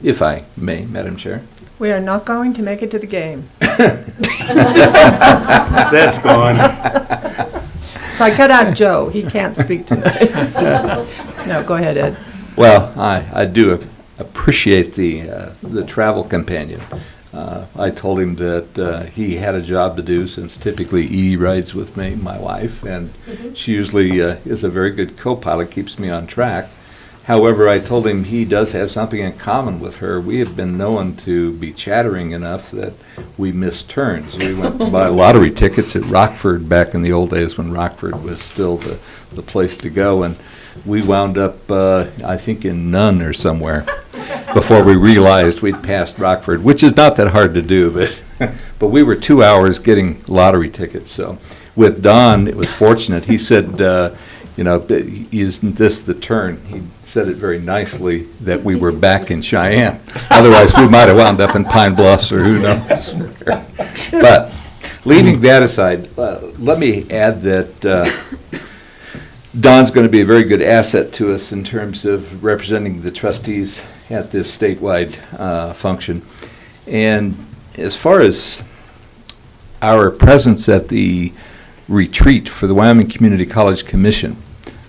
If I may, Madam Chair. We are not going to make it to the game. That's gone. So I cut out Joe. He can't speak tonight. No, go ahead, Ed. Well, I do appreciate the travel companion. I told him that he had a job to do, since typically Edie rides with me, my wife, and she usually is a very good co-pilot, keeps me on track. However, I told him he does have something in common with her. We have been known to be chattering enough that we miss turns. We went to buy lottery tickets at Rockford back in the old days when Rockford was still the place to go, and we wound up, I think, in Nunn or somewhere before we realized we'd passed Rockford, which is not that hard to do, but we were 2 hours getting lottery tickets. So with Don, it was fortunate. He said, isn't this the turn? He said it very nicely that we were back in Cheyenne. Otherwise, we might have wound up in Pine Bluffs or who knows. But leaving that aside, let me add that Don's going to be a very good asset to us in terms of representing the trustees at this statewide function. And as far as our presence at the retreat for the Wyoming Community College Commission,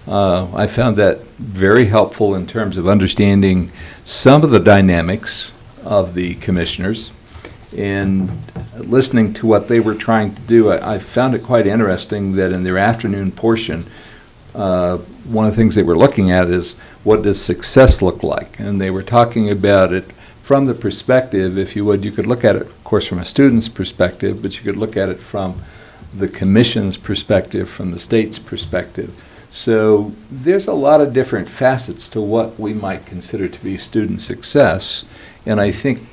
I found that very helpful in terms of understanding some of the dynamics of the commissioners and listening to what they were trying to do. I found it quite interesting that in their afternoon portion, one of the things they were looking at is, what does success look like? And they were talking about it from the perspective, if you would, you could look at it, of course, from a student's perspective, but you could look at it from the commission's perspective, from the state's perspective. So there's a lot of different facets to what we might consider to be student success, and I think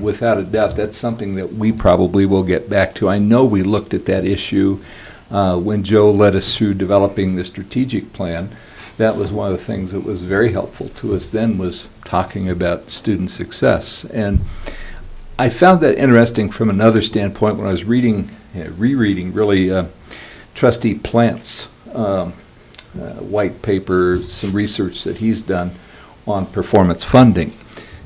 without a doubt that's something that we probably will get back to. I know we looked at that issue when Joe led us through developing the strategic plan. That was one of the things that was very helpful to us then, was talking about student success. And I found that interesting from another standpoint when I was rereading really Trustee Plant's white paper, some research that he's done on performance funding.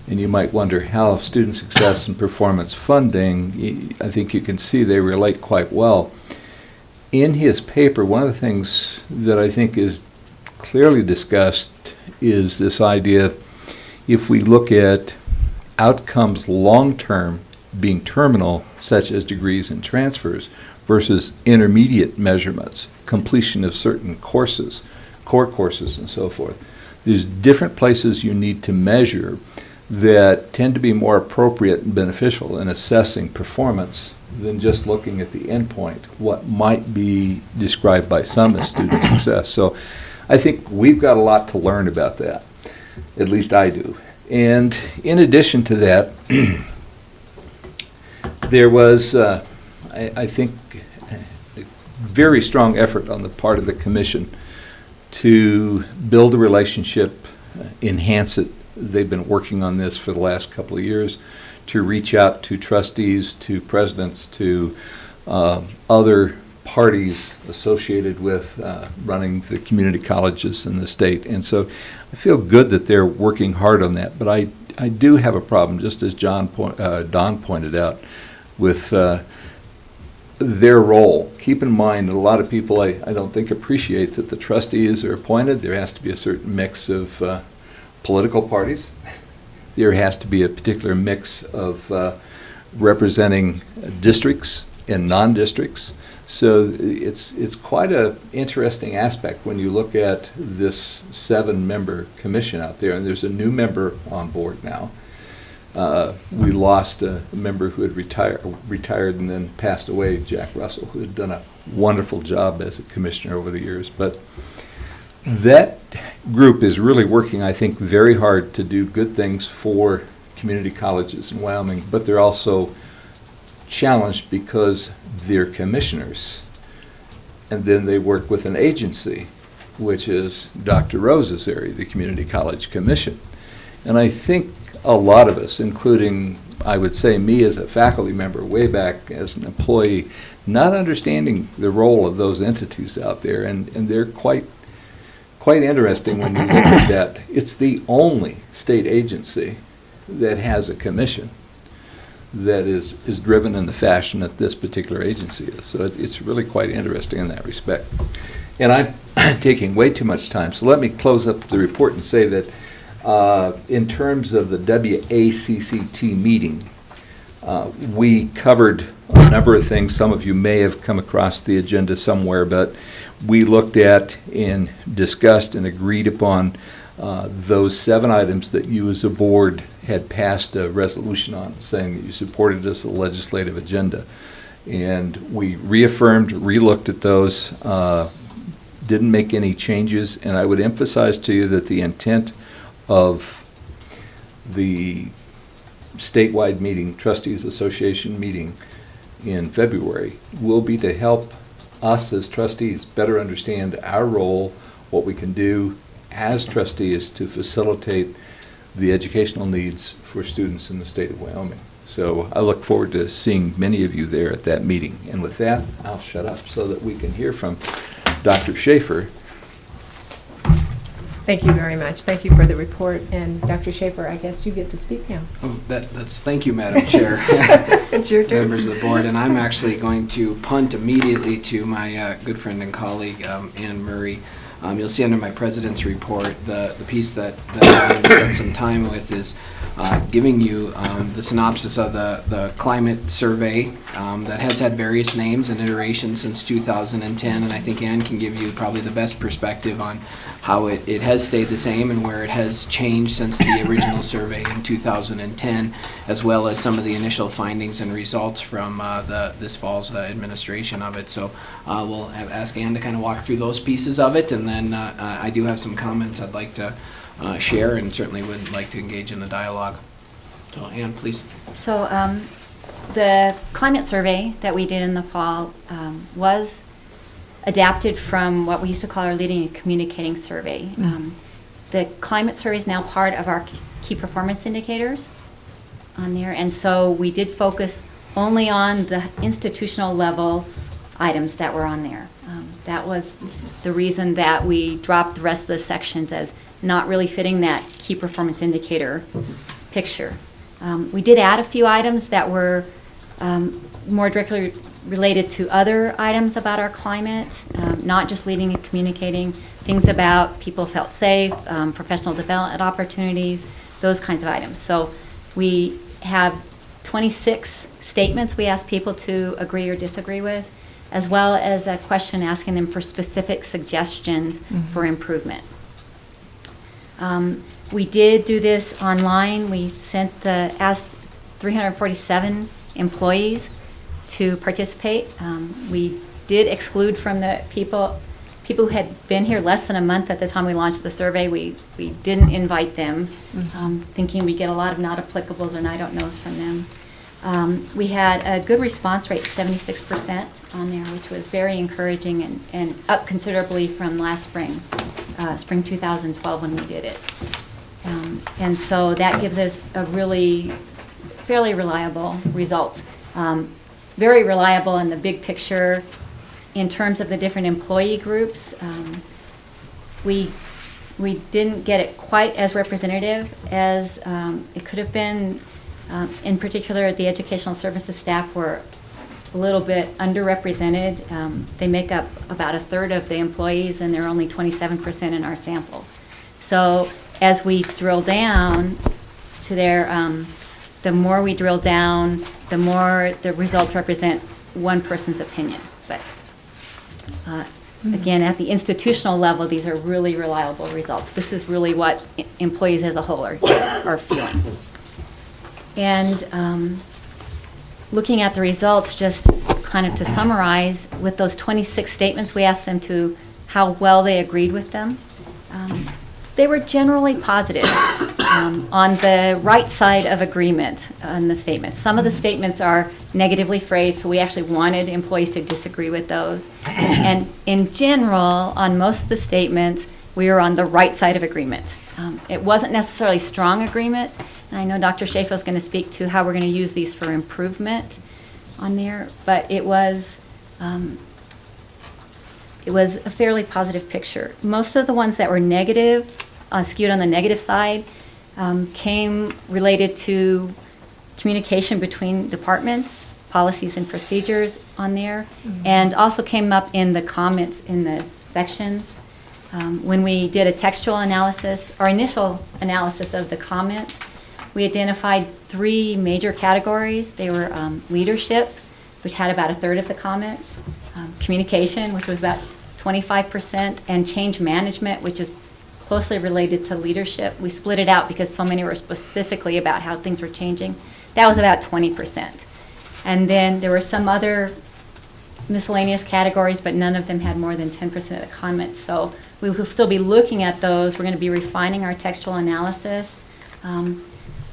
And you might wonder how student success and performance funding, I think you can see they relate quite well. In his paper, one of the things that I think is clearly discussed is this idea, if we look at outcomes long-term being terminal, such as degrees and transfers, versus intermediate measurements, completion of certain courses, core courses and so forth. There's different places you need to measure that tend to be more appropriate and beneficial in assessing performance than just looking at the endpoint, what might be described by some as student success. So I think we've got a lot to learn about that, at least I do. And in addition to that, there was, I think, a very strong effort on the part of the commission to build a relationship, enhance it. They've been working on this for the last couple of years to reach out to trustees, to presidents, to other parties associated with running the community colleges in the state. And so I feel good that they're working hard on that. But I do have a problem, just as Don pointed out, with their role. Keep in mind that a lot of people I don't think appreciate that the trustees are appointed. There has to be a certain mix of political parties. There has to be a particular mix of representing districts and non-districts. So it's quite an interesting aspect when you look at this 7-member commission out there, and there's a new member on board now. We lost a member who had retired and then passed away, Jack Russell, who had done a wonderful job as a commissioner over the years. But that group is really working, I think, very hard to do good things for community colleges in Wyoming, but they're also challenged because they're commissioners. And then they work with an agency, which is Dr. Rose's area, the Community College Commission. And I think a lot of us, including, I would say, me as a faculty member way back as an employee, not understanding the role of those entities out there, and they're quite interesting when you look at that. It's the only state agency that has a commission that is driven in the fashion that this particular agency is. So it's really quite interesting in that respect. And I'm taking way too much time, so let me close up the report and say that in terms of the WACCT meeting, we covered a number of things. Some of you may have come across the agenda somewhere, but we looked at and discussed and agreed upon those 7 items that you as a board had passed a resolution on, saying that you supported us, the legislative agenda. And we reaffirmed, relooked at those, didn't make any changes, and I would emphasize to you that the intent of the statewide meeting, Trustees Association meeting in February, will be to help us as trustees better understand our role, what we can do as trustees to facilitate the educational needs for students in the state of Wyoming. So I look forward to seeing many of you there at that meeting. And with that, I'll shut up so that we can hear from Dr. Schaefer. Thank you very much. Thank you for the report. And Dr. Schaefer, I guess you get to speak now. Oh, thank you, Madam Chair. It's your turn. Members of the board, and I'm actually going to punt immediately to my good friend and colleague, Ann Murray. You'll see under my president's report, the piece that I'm going to spend some time with is giving you the synopsis of the climate survey that has had various names and iterations since 2010, and I think Ann can give you probably the best perspective on how it has stayed the same and where it has changed since the original survey in 2010, as well as some of the initial findings and results from this fall's administration of it. So we'll ask Ann to kind of walk through those pieces of it, and then I do have some comments I'd like to share, and certainly would like to engage in the dialogue. So Ann, please. So the climate survey that we did in the fall was adapted from what we used to call our leading and communicating survey. The climate survey is now part of our key performance indicators on there, and so we did focus only on the institutional level items that were on there. That was the reason that we dropped the rest of the sections as not really fitting that key performance indicator picture. We did add a few items that were more directly related to other items about our climate, not just leading and communicating, things about people felt safe, professional development opportunities, those kinds of items. So we have 26 statements we ask people to agree or disagree with, as well as a question asking them for specific suggestions for improvement. We did do this online. We asked 347 employees to participate. We did exclude from the people who had been here less than a month at the time we launched the survey. We didn't invite them, thinking we get a lot of not applicables or I don't knows from them. We had a good response rate, 76% on there, which was very encouraging and up considerably from last spring, spring 2012 when we did it. And so that gives us a really fairly reliable result. Very reliable in the big picture in terms of the different employee groups. We didn't get it quite as representative as it could have been. In particular, the educational services staff were a little bit underrepresented. They make up about a third of the employees, and they're only 27% in our sample. So as we drill down to their, the more we drill down, the more the results represent one person's opinion. But again, at the institutional level, these are really reliable results. This is really what employees as a whole are feeling. And looking at the results, just kind of to summarize, with those 26 statements, we asked them to how well they agreed with them. They were generally positive on the right side of agreement on the statements. Some of the statements are negatively phrased, so we actually wanted employees to disagree with those. And in general, on most of the statements, we were on the right side of agreement. It wasn't necessarily strong agreement, and I know Dr. Schaefer is going to speak to how we're going to use these for improvement on there, but it was a fairly positive picture. Most of the ones that were negative, skewed on the negative side, came related to communication between departments, policies and procedures on there, and also came up in the comments in the sections. When we did a textual analysis, our initial analysis of the comments, we identified 3 major categories. They were leadership, which had about 1/3 of the comments, communication, which was about 25%, and change management, which is closely related to leadership. We split it out because so many were specifically about how things were changing. That was about 20%. And then there were some other miscellaneous categories, but none of them had more than 10% of the comments. So we will still be looking at those. We're going to be refining our textual analysis,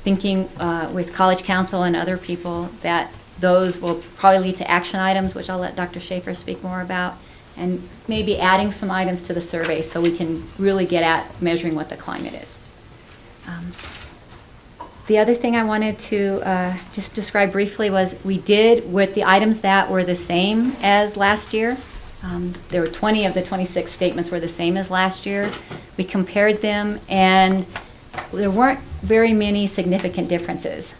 thinking with College Council and other people that those will probably lead to action items, which I'll let Dr. Schaefer speak more about, and maybe adding some items to the survey so we can really get at measuring what the climate is. The other thing I wanted to just describe briefly was we did with the items that were the same as last year. There were 20 of the 26 statements were the same as last year. We compared them, and there weren't very many significant differences,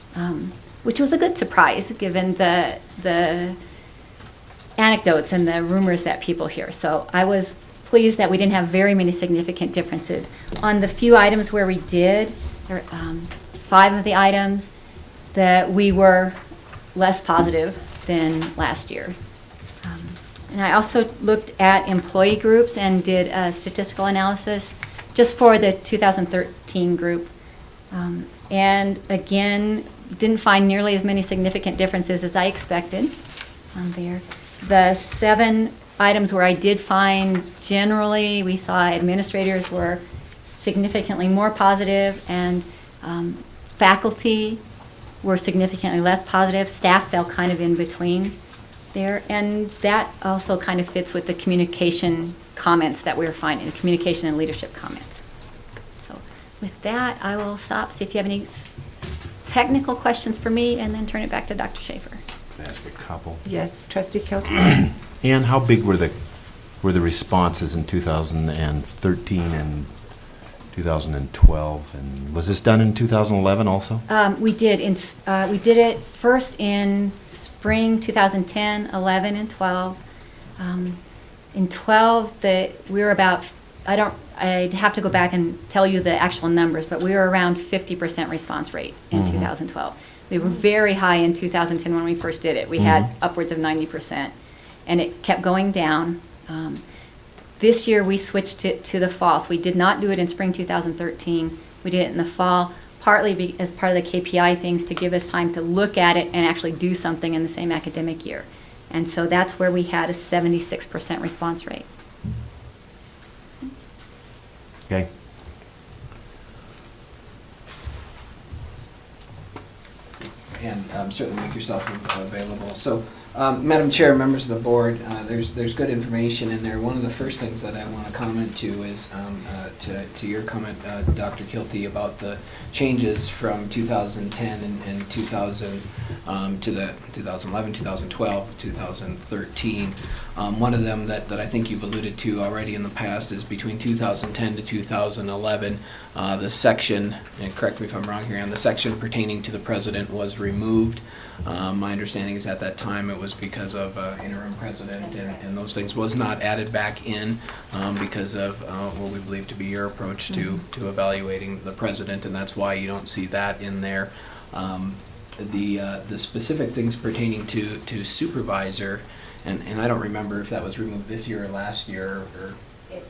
which was a good surprise given the anecdotes and the rumors that people hear. So I was pleased that we didn't have very many significant differences. On the few items where we did, there 5 of the items that we were less positive than last year. And I also looked at employee groups and did a statistical analysis just for the 2013 group. And again, didn't find nearly as many significant differences as I expected on there. The 7 items where I did find generally, we saw administrators were significantly more positive, and faculty were significantly less positive. Staff fell kind of in between there, and that also kind of fits with the communication comments that we were finding, the communication and leadership comments. So with that, I will stop, see if you have any technical questions for me, and then turn it back to Dr. Schaefer. Can I ask a couple? Yes, Trustee Kelty. And how big were the responses in 2013 and 2012? And was this done in 2011 also? We did. We did it first in spring 2010, 11, and 12. In 12, we were about, I'd have to go back and tell you the actual numbers, but we were around 50% response rate in 2012. We were very high in 2010 when we first did it. We had upwards of 90%, and it kept going down. This year we switched it to the fall, so we did not do it in spring 2013. We did it in the fall, partly as part of the KPI things to give us time to look at it and actually do something in the same academic year. And so that's where we had a 76% response rate. Okay. And certainly make yourself available. So, Madam Chair, members of the board, there's good information in there. One of the first things that I want to comment to is to your comment, Dr. Kilty, about the changes from 2010 and 2000 to the 2011, 2012, 2013. One of them that I think you've alluded to already in the past is between 2010 to 2011, the section, and correct me if I'm wrong here, and the section pertaining to the president was removed. My understanding is at that time it was because of interim president and those things was not added back in because of what we believe to be your approach to evaluating the president, and that's why you don't see that in there. The specific things pertaining to supervisor, and I don't remember if that was removed this year or last year, or This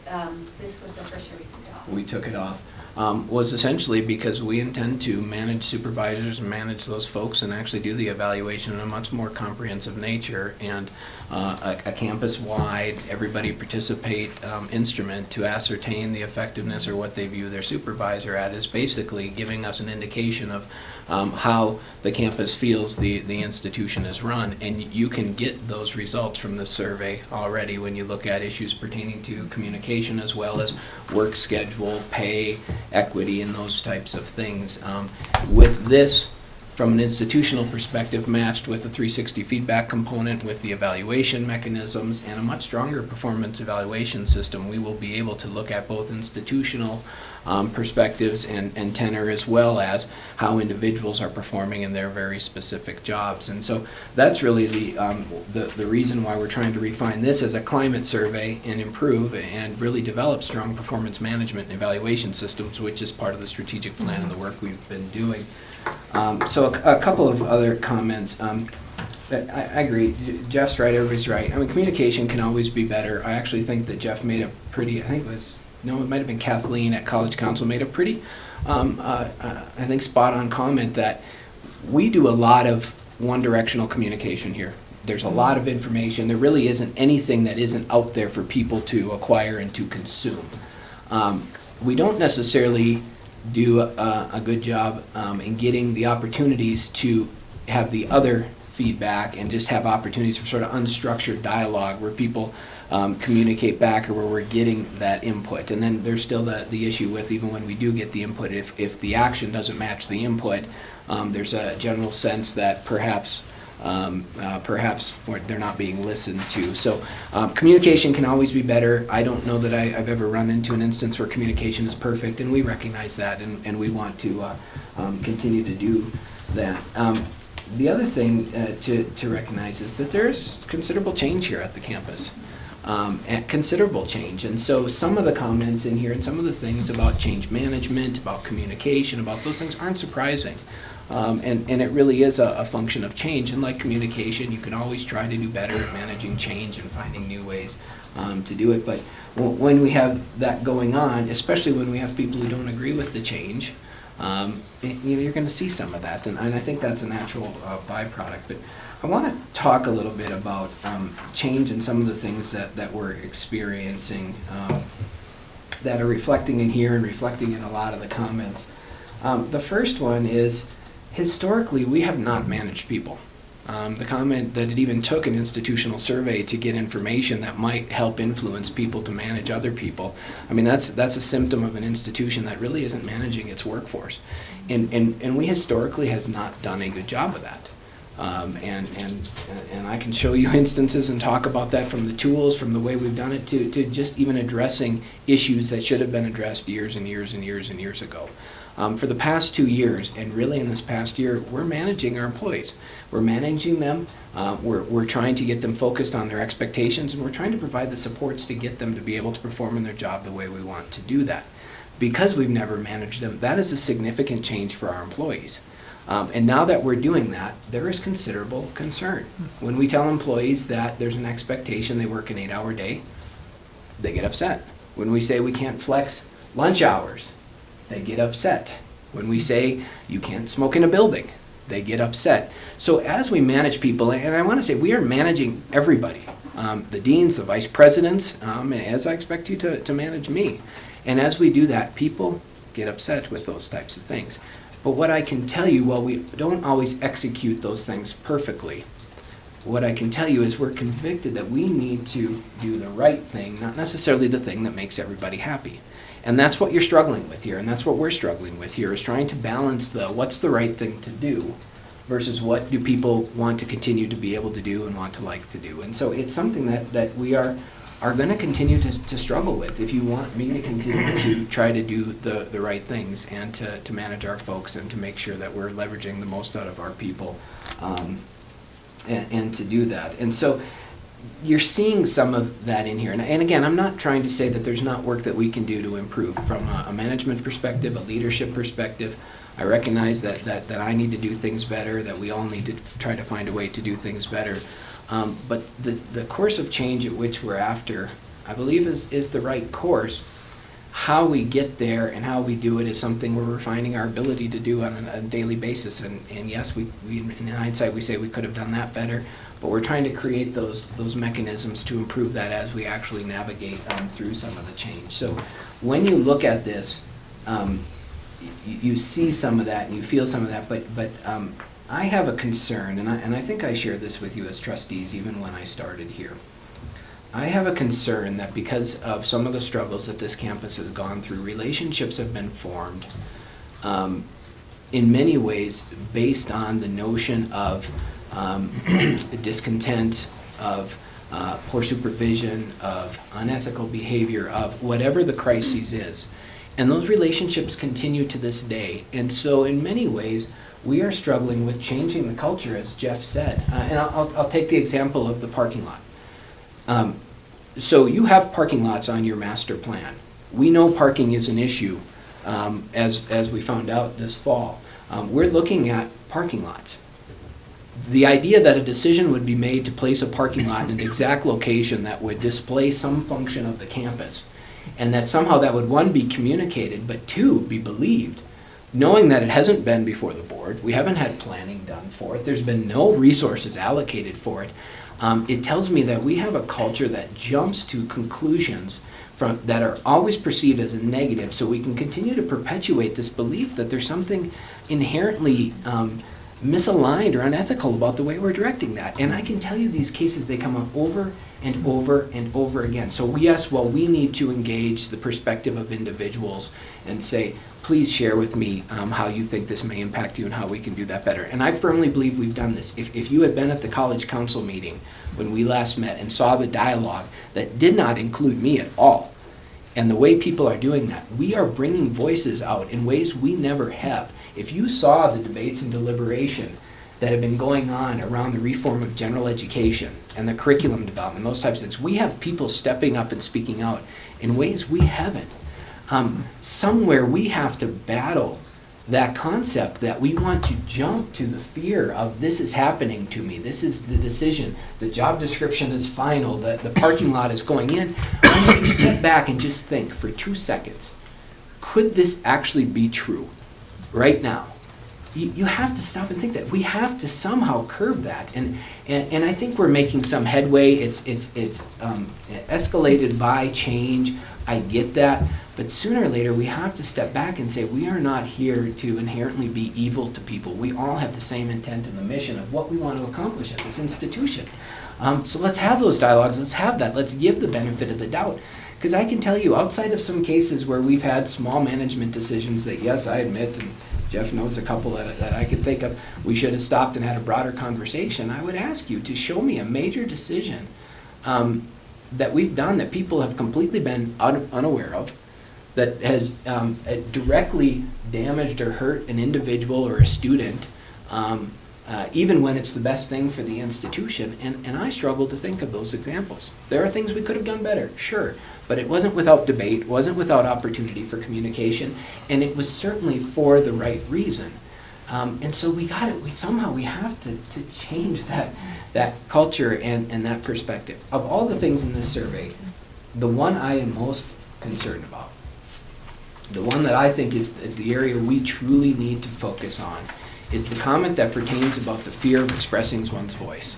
was the first year we took it off. we took it off, was essentially because we intend to manage supervisors and manage those folks and actually do the evaluation in a much more comprehensive nature, and a campus-wide, everybody participate instrument to ascertain the effectiveness or what they view their supervisor at is basically giving us an indication of how the campus feels the institution is run. And you can get those results from this survey already when you look at issues pertaining to communication as well as work schedule, pay, equity, and those types of things. With this from an institutional perspective, matched with a 360 feedback component with the evaluation mechanisms and a much stronger performance evaluation system, we will be able to look at both institutional perspectives and tenor, as well as how individuals are performing in their very specific jobs. And so that's really the reason why we're trying to refine this as a climate survey and improve and really develop strong performance management and evaluation systems, which is part of the strategic plan and the work we've been doing. So a couple of other comments. I agree. Jeff's right. Everybody's right. I mean, communication can always be better. I actually think that Jeff made a pretty, it might have been Kathleen at College Council, made a pretty, I think, spot-on comment that we do a lot of one-directional communication here. There's a lot of information. There really isn't anything that isn't out there for people to acquire and to consume. We don't necessarily do a good job in getting the opportunities to have the other feedback and just have opportunities for sort of unstructured dialogue where people communicate back or where we're getting that input. And then there's still the issue with, even when we do get the input, if the action doesn't match the input, there's a general sense that perhaps they're not being listened to. So communication can always be better. I don't know that I've ever run into an instance where communication is perfect, and we recognize that, and we want to continue to do that. The other thing to recognize is that there's considerable change here at the campus. Considerable change. And so some of the comments in here and some of the things about change management, about communication, about those things aren't surprising. And it really is a function of change. And like communication, you can always try to do better at managing change and finding new ways to do it. But when we have that going on, especially when we have people who don't agree with the change, you're going to see some of that. And I think that's a natural byproduct. But I want to talk a little bit about change and some of the things that we're experiencing that are reflecting in here and reflecting in a lot of the comments. The first one is, historically, we have not managed people. The comment that it even took an institutional survey to get information that might help influence people to manage other people. I mean, that's a symptom of an institution that really isn't managing its workforce. And we historically have not done a good job of that. And I can show you instances and talk about that, from the tools, from the way we've done it, to just even addressing issues that should have been addressed years and years and years and years ago. For the past 2 years, and really in this past year, we're managing our employees. We're managing them, we're trying to get them focused on their expectations, and we're trying to provide the supports to get them to be able to perform in their job the way we want to do that. Because we've never managed them, that is a significant change for our employees. And now that we're doing that, there is considerable concern. When we tell employees that there's an expectation they work an 8-hour day, they get upset. When we say we can't flex lunch hours, they get upset. When we say you can't smoke in a building, they get upset. So as we manage people, and I want to say we are managing everybody, the deans, the vice presidents, as I expect you to manage me. And as we do that, people get upset with those types of things. But what I can tell you, while we don't always execute those things perfectly, what I can tell you is we're convicted that we need to do the right thing, not necessarily the thing that makes everybody happy. And that's what you're struggling with here, and that's what we're struggling with here, is trying to balance what's the right thing to do versus what do people want to continue to be able to do and want to like to do. And so it's something that we are going to continue to struggle with if you want me to continue to try to do the right things and to manage our folks and to make sure that we're leveraging the most out of our people and to do that. And so you're seeing some of that in here. And again, I'm not trying to say that there's not work that we can do to improve from a management perspective, a leadership perspective. I recognize that I need to do things better, that we all need to try to find a way to do things better. But the course of change at which we're after, I believe, is the right course. How we get there and how we do it is something we're refining our ability to do on a daily basis. And yes, we in hindsight, we say we could have done that better, but we're trying to create those mechanisms to improve that as we actually navigate through some of the change. So when you look at this, you see some of that and you feel some of that, but I have a concern, and I think I shared this with you as trustees even when I started here. I have a concern that because of some of the struggles that this campus has gone through, relationships have been formed in many ways based on the notion of discontent, of poor supervision, of unethical behavior, of whatever the crisis is. And those relationships continue to this day. And so in many ways, we are struggling with changing the culture, as Jeff said. And I'll take the example of the parking lot. So you have parking lots on your master plan. We know parking is an issue, as we found out this fall. We're looking at parking lots. The idea that a decision would be made to place a parking lot in an exact location that would display some function of the campus, and that somehow that would, one, be communicated, but two, be believed, knowing that it hasn't been before the board, we haven't had planning done for it, there's been no resources allocated for it, it tells me that we have a culture that jumps to conclusions that are always perceived as a negative, so we can continue to perpetuate this belief that there's something inherently misaligned or unethical about the way we're directing that. And I can tell you these cases, they come up over and over and over again. So yes, well, we need to engage the perspective of individuals and say, please share with me how you think this may impact you and how we can do that better. And I firmly believe we've done this. If you had been at the college council meeting when we last met and saw the dialogue that did not include me at all, and the way people are doing that, we are bringing voices out in ways we never have. If you saw the debates and deliberation that have been going on around the reform of general education and the curriculum development, those types of things, we have people stepping up and speaking out in ways we haven't. Somewhere we have to battle that concept that we want to jump to the fear of this is happening to me, this is the decision, the job description is final, the parking lot is going in. And if you step back and just think for 2 seconds, could this actually be true right now? You have to stop and think that. We have to somehow curb that. And I think we're making some headway. It's escalated by change. I get that. But sooner or later, we have to step back and say, we are not here to inherently be evil to people. We all have the same intent and the mission of what we want to accomplish at this institution. So let's have those dialogues. Let's have that. Let's give the benefit of the doubt. Because I can tell you, outside of some cases where we've had small management decisions that, yes, I admit, and Jeff knows a couple that I could think of, we should have stopped and had a broader conversation, I would ask you to show me a major decision that we've done that people have completely been unaware of, that has directly damaged or hurt an individual or a student, even when it's the best thing for the institution. And I struggle to think of those examples. There are things we could have done better, sure, but it wasn't without debate, wasn't without opportunity for communication, and it was certainly for the right reason. And so we have to change that culture and that perspective. Of all the things in this survey, the one I am most concerned about, the one that I think is the area we truly need to focus on, is the comment that pertains about the fear of expressing one's voice.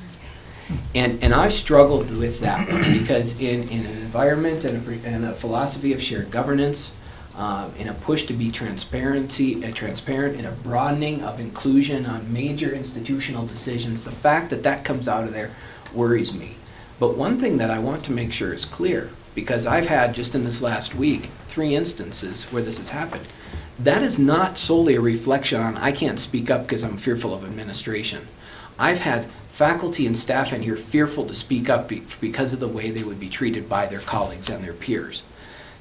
And I've struggled with that one because in an environment and a philosophy of shared governance, in a push to be transparent, in a broadening of inclusion on major institutional decisions, the fact that comes out of there worries me. But one thing that I want to make sure is clear, because I've had just in this last week 3 instances where this has happened. That is not solely a reflection on I can't speak up because I'm fearful of administration. I've had faculty and staff in here fearful to speak up because of the way they would be treated by their colleagues and their peers.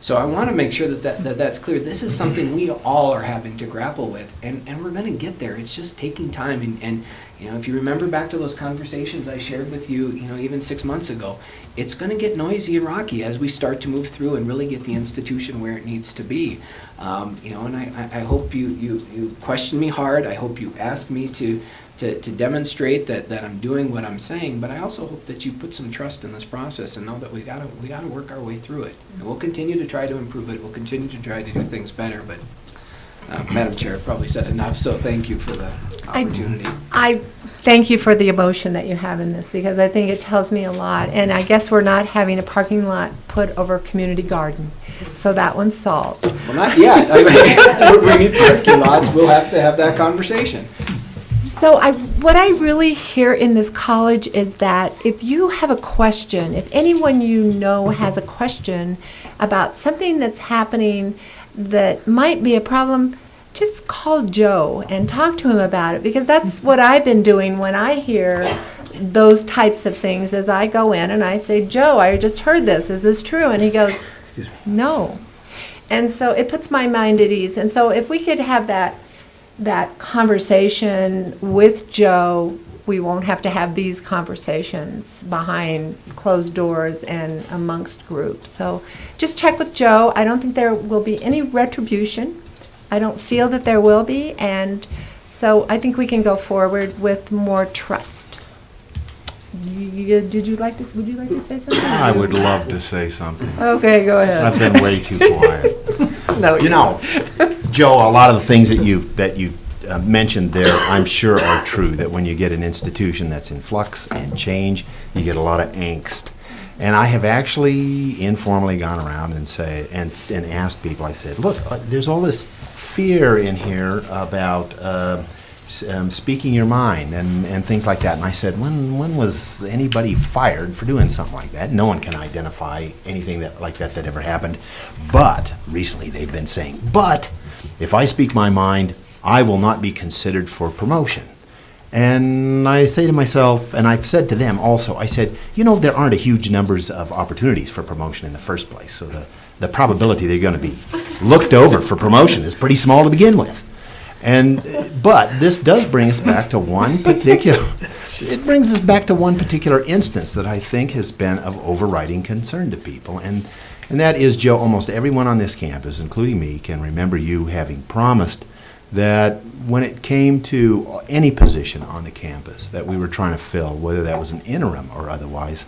So I want to make sure that's clear. This is something we all are having to grapple with, and we're going to get there. It's just taking time. And you know, if you remember back to those conversations I shared with you, even 6 months ago, it's going to get noisy and rocky as we start to move through and really get the institution where it needs to be. And I hope you question me hard. I hope you ask me to demonstrate that I'm doing what I'm saying, but I also hope that you put some trust in this process and know that we gotta work our way through it. And we'll continue to try to improve it. We'll continue to try to do things better, but Madam Chair, I've probably said enough, so thank you for the opportunity. I thank you for the emotion that you have in this, because I think it tells me a lot. And I guess we're not having a parking lot put over a community garden. So that one's solved. Well, not yet. We need parking lots. We'll have to have that conversation. So what I really hear in this college is that if you have a question, if anyone you know has a question about something that's happening that might be a problem, just call Joe and talk to him about it, because that's what I've been doing when I hear those types of things. Is I go in and I say, Joe, I just heard this. Is this true? And he goes, no. And so it puts my mind at ease. And so if we could have that conversation with Joe, we won't have to have these conversations behind closed doors and amongst groups. So just check with Joe. I don't think there will be any retribution. I don't feel that there will be. And so I think we can go forward with more trust. Would you like to say something? I would love to say something. Okay, go ahead. I've been way too quiet. No, You know, Joe, a lot of the things that you mentioned there, I'm sure are true, that when you get an institution that's in flux and change, you get a lot of angst. And I have actually informally gone around and asked people, I said, look, there's all this fear in here about speaking your mind and things like that. And I said, when was anybody fired for doing something like that? No one can identify anything like that ever happened. But recently they've been saying, but if I speak my mind, I will not be considered for promotion. And I say to myself, and I've said to them also, I said, there aren't a huge numbers of opportunities for promotion in the first place. So the probability they're going to be looked over for promotion is pretty small to begin with. But this does bring us back to one particular instance that I think has been of overriding concern to people. And that is, Joe, almost everyone on this campus, including me, can remember you having promised that when it came to any position on the campus that we were trying to fill, whether that was an interim or otherwise,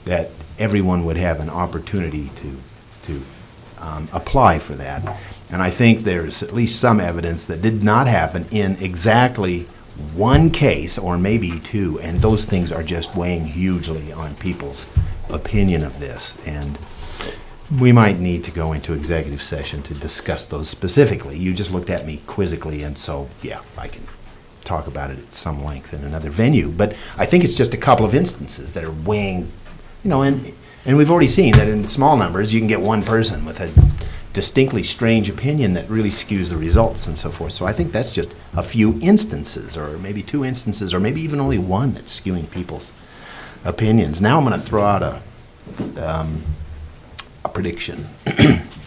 that everyone would have an opportunity to apply for that. And I think there's at least some evidence that did not happen in exactly one case, or maybe two, and those things are just weighing hugely on people's opinion of this. And we might need to go into executive session to discuss those specifically. You just looked at me quizzically, and so, yeah, I can talk about it at some length in another venue. But I think it's just a couple of instances that are weighing, and we've already seen that in small numbers, you can get one person with a distinctly strange opinion that really skews the results and so forth. So I think that's just a few instances, or maybe two instances, or maybe even only one that's skewing people's opinions. Now I'm going to throw out a prediction.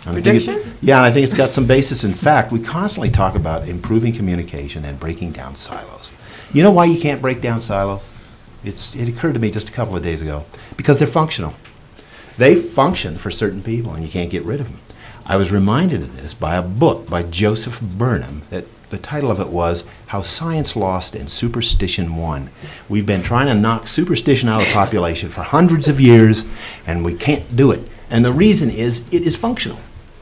Prediction? Yeah, and I think it's got some basis in fact. We constantly talk about improving communication and breaking down silos. You know why you can't break down silos? It occurred to me just a couple of days ago. Because they're functional. They function for certain people, and you can't get rid of them. I was reminded of this by a book by Joseph Burnham. That the title of it was How Science Lost and Superstition Won. We've been trying to knock superstition out of the population for hundreds of years, and we can't do it. And the reason is it is functional.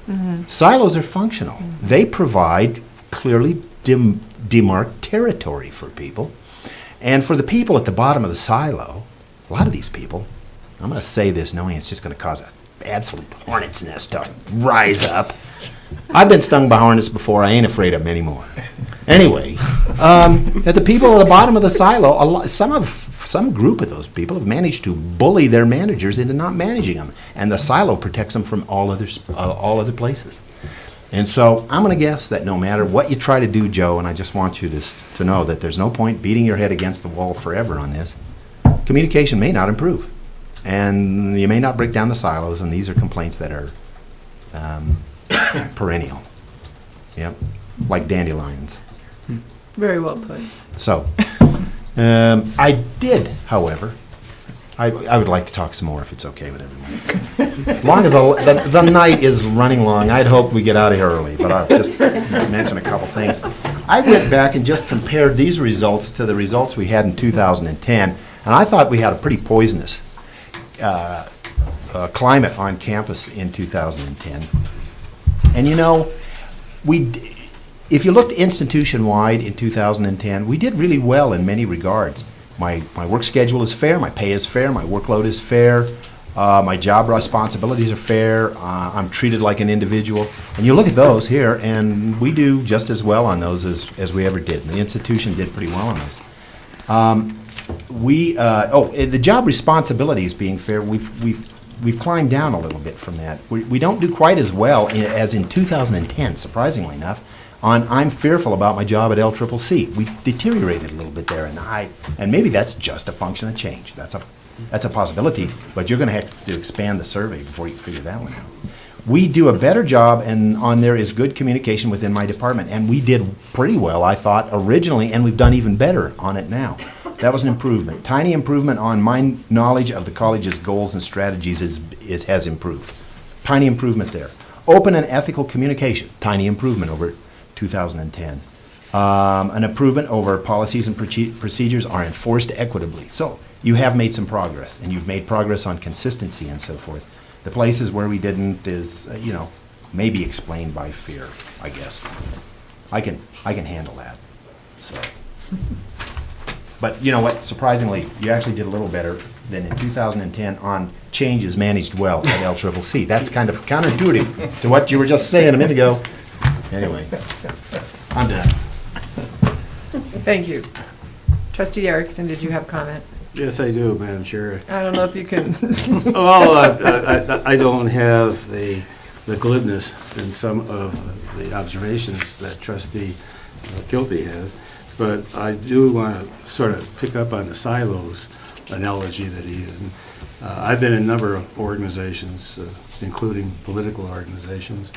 Mm-hmm. Silos are functional. Mm-hmm. They provide clearly demarked territory for people. And for the people at the bottom of the silo, a lot of these people, I'm going to say this knowing it's just going to cause an absolute hornet's nest to rise up. I've been stung by hornets before. I ain't afraid of them anymore. Anyway, at the people at the bottom of the silo, some group of those people have managed to bully their managers into not managing them, and the silo protects them from all other places. And so I'm going to guess that no matter what you try to do, Joe, and I just want you to know that there's no point beating your head against the wall forever on this, communication may not improve. And you may not break down the silos, and these are complaints that are perennial. Yep, like dandelions. Very well put. So, I did, however, I would like to talk some more if it's okay with everyone. As long as the night is running long, I'd hope we get out of here early, but I'll just mention a couple things. I went back and just compared these results to the results we had in 2010, and I thought we had a pretty poisonous climate on campus in 2010. And if you looked institution-wide in 2010, we did really well in many regards. My work schedule is fair, my pay is fair, my workload is fair, my job responsibilities are fair, I'm treated like an individual. And you look at those here, and we do just as well on those as we ever did. And the institution did pretty well on those. The job responsibilities being fair, we've climbed down a little bit from that. We don't do quite as well as in 2010, surprisingly enough, I'm fearful about my job at LCCC. We deteriorated a little bit there, and maybe that's just a function of change. That's a possibility, but you're going to have to expand the survey before you figure that one out. We do a better job, and on there is good communication within my department, and we did pretty well, I thought, originally, and we've done even better on it now. That was an improvement. Tiny improvement on my knowledge of the college's goals and strategies has improved. Tiny improvement there. Open and ethical communication, tiny improvement over 2010. An improvement over policies and procedures are enforced equitably. So you have made some progress, and you've made progress on consistency and so forth. The places where we didn't is, maybe explained by fear, I guess. I can handle that. So. But you know what? Surprisingly, you actually did a little better than in 2010 on changes managed well at LCCC. That's kind of counterintuitive to what you were just saying a minute ago. Anyway, I'm done. Thank you. Trustee Erickson, did you have a comment? Yes, I do, Madam Chair. I don't know if you can. Well, I don't have the glibness in some of the observations that Trustee Kilty has, but I do want to sort of pick up on the silos analogy that he is. I've been in a number of organizations, including political organizations,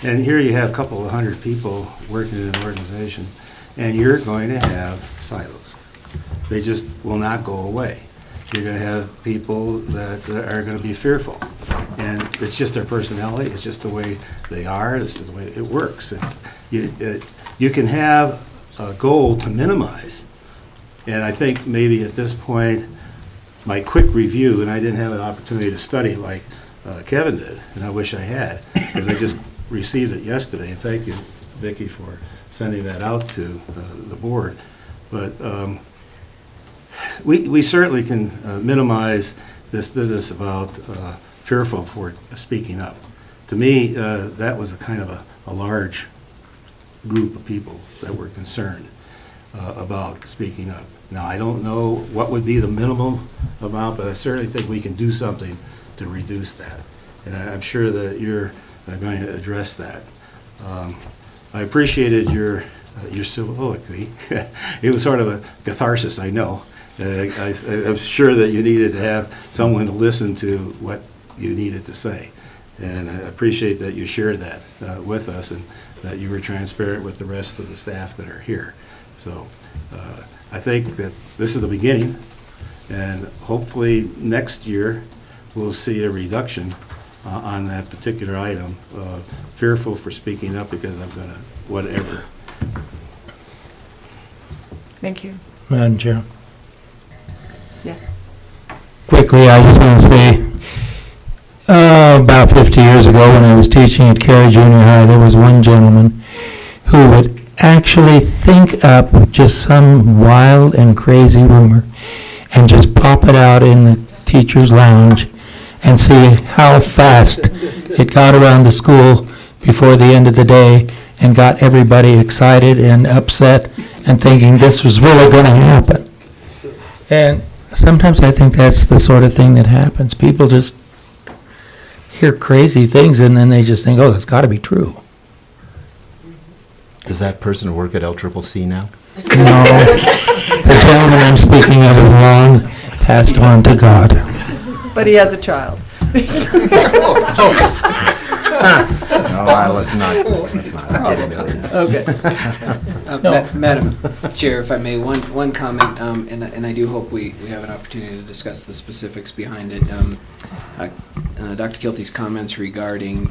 and here you have a couple of hundred people working in an organization, and you're going to have silos. They just will not go away. You're going to have people that are going to be fearful. And it's just their personality. It's just the way they are. It's just the way it works. And you can have a goal to minimize. And I think maybe at this point, my quick review, and I didn't have an opportunity to study like Kevin did, and I wish I had, because I just received it yesterday. And thank you, Vicki, for sending that out to the board. But we certainly can minimize this business about fearful for speaking up. To me, that was a kind of a large group of people that were concerned about speaking up. Now, I don't know what would be the minimum amount, but I certainly think we can do something to reduce that. And I'm sure that you're going to address that. I appreciated your soliloquy. It was sort of a catharsis, I know. I'm sure that you needed to have someone to listen to what you needed to say. And I appreciate that you shared that with us and that you were transparent with the rest of the staff that are here. So I think that this is the beginning, and hopefully next year we'll see a reduction on that particular item. Fearful for speaking up because I'm going to whatever. Thank you. Madam Chair. Yeah. Quickly, I just want to say, about 50 years ago when I was teaching at Cary Junior High, there was one gentleman who would actually think up just some wild and crazy rumor and just pop it out in the teacher's lounge and see how fast it got around the school before the end of the day and got everybody excited and upset and thinking this was really going to happen. And sometimes I think that's the sort of thing that happens. People just hear crazy things and then they just think, oh, that's got to be true. Does that person work at LCCC now? No, the gentleman I'm speaking of is long passed on to God. But he has a child. No, let's not get into it. Okay. Madam Chair, if I may, one comment, and I do hope we have an opportunity to discuss the specifics behind it. Dr. Kilty's comments regarding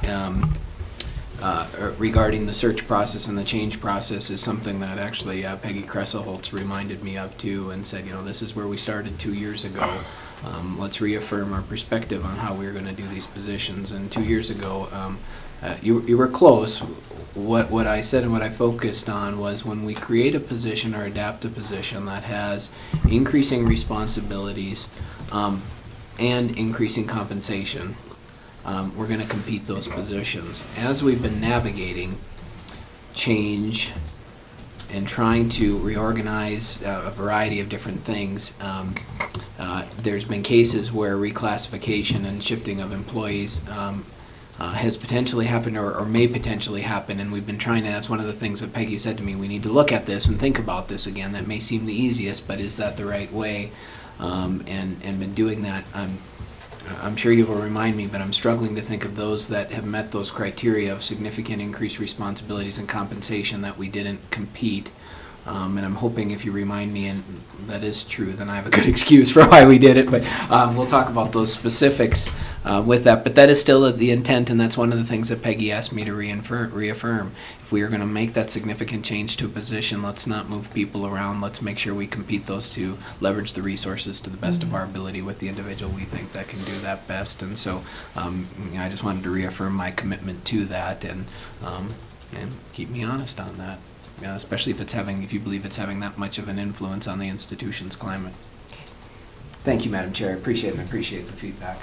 the search process and the change process is something that actually Peggy Kresselholtz reminded me of too, and said, this is where we started 2 years ago. Let's reaffirm our perspective on how we're going to do these positions. And 2 years ago, you were close. What I said and what I focused on was when we create a position or adapt a position that has increasing responsibilities and increasing compensation, we're going to compete those positions. As we've been navigating change and trying to reorganize a variety of different things, there's been cases where reclassification and shifting of employees has potentially happened or may potentially happen, and we've been trying to, that's one of the things that Peggy said to me, we need to look at this and think about this again. That may seem the easiest, but is that the right way? And been doing that. I'm sure you will remind me, but I'm struggling to think of those that have met those criteria of significant increased responsibilities and compensation that we didn't compete. And I'm hoping if you remind me, and that is true, then I have a good excuse for why we did it, but we'll talk about those specifics with that. But that is still the intent, and that's one of the things that Peggy asked me to reaffirm. If we are going to make that significant change to a position, let's not move people around. Let's make sure we compete those two, leverage the resources to the best of our ability with the individual we think that can do that best. And so I just wanted to reaffirm my commitment to that and keep me honest on that. Especially if you believe it's having that much of an influence on the institution's climate. Thank you, Madam Chair. I appreciate it, and I appreciate the feedback.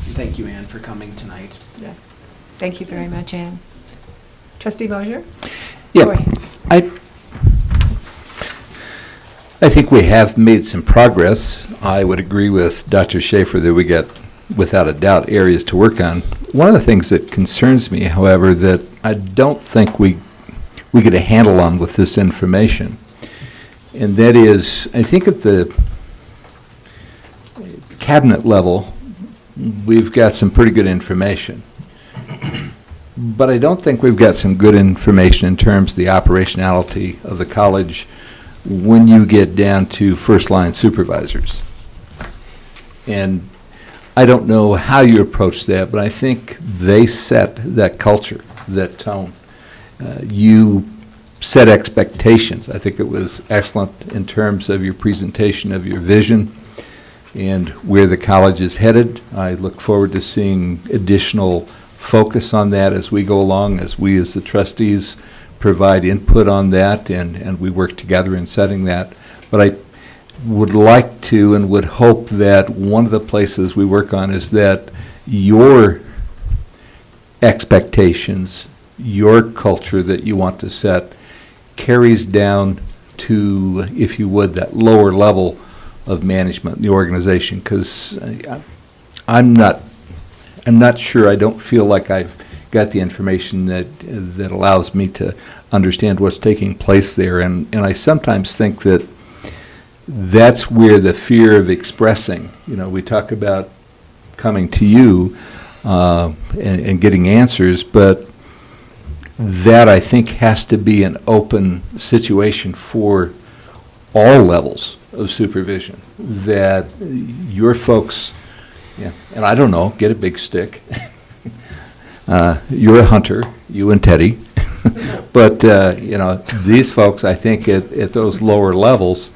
And thank you, Ann, for coming tonight. Yeah. Thank you very much, Ann. Trustee Mosier? Go Yeah, ahead. I think we have made some progress. I would agree with Dr. Schaefer that we got, without a doubt, areas to work on. One of the things that concerns me, however, that I don't think we get a handle on with this information, and that is, I think at the cabinet level, we've got some pretty good information. But I don't think we've got some good information in terms of the operationality of the college when you get down to first-line supervisors. And I don't know how you approach that, but I think they set that culture, that tone. You set expectations. I think it was excellent in terms of your presentation of your vision and where the college is headed. I look forward to seeing additional focus on that as we go along, as we as the trustees provide input on that, and we work together in setting that. But I would like to and would hope that one of the places we work on is that your expectations, your culture that you want to set carries down to, if you would, that lower level of management in the organization, because I'm not sure, I don't feel like I've got the information that allows me to understand what's taking place there, and I sometimes think that that's where the fear of expressing, we talk about coming to you and getting answers, but that I think has to be an open situation for all levels of supervision, that your folks, and I don't know, get a big stick. You're a hunter, you and Teddy, but these folks, I think at those lower levels,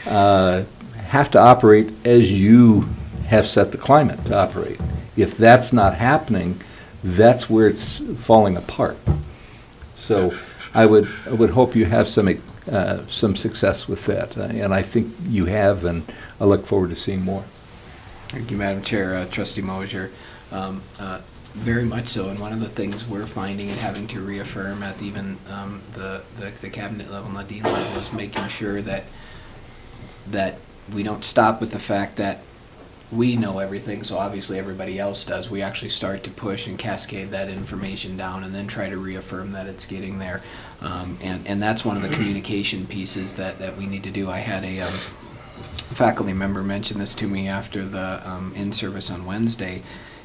have to operate as you have set the climate to operate. If that's not happening, that's where it's falling apart. So I would hope you have some success with that, and I think you have, and I look forward to seeing more. Thank you, Madam Chair. Trustee Mosier. Very much so, and one of the things we're finding and having to reaffirm at even the cabinet level and the dean level is making sure that we don't stop with the fact that we know everything, so obviously everybody else does. We actually start to push and cascade that information down and then try to reaffirm that it's getting there. And that's one of the communication pieces that we need to do. I had a faculty member mention this to me after the in-service on Wednesday,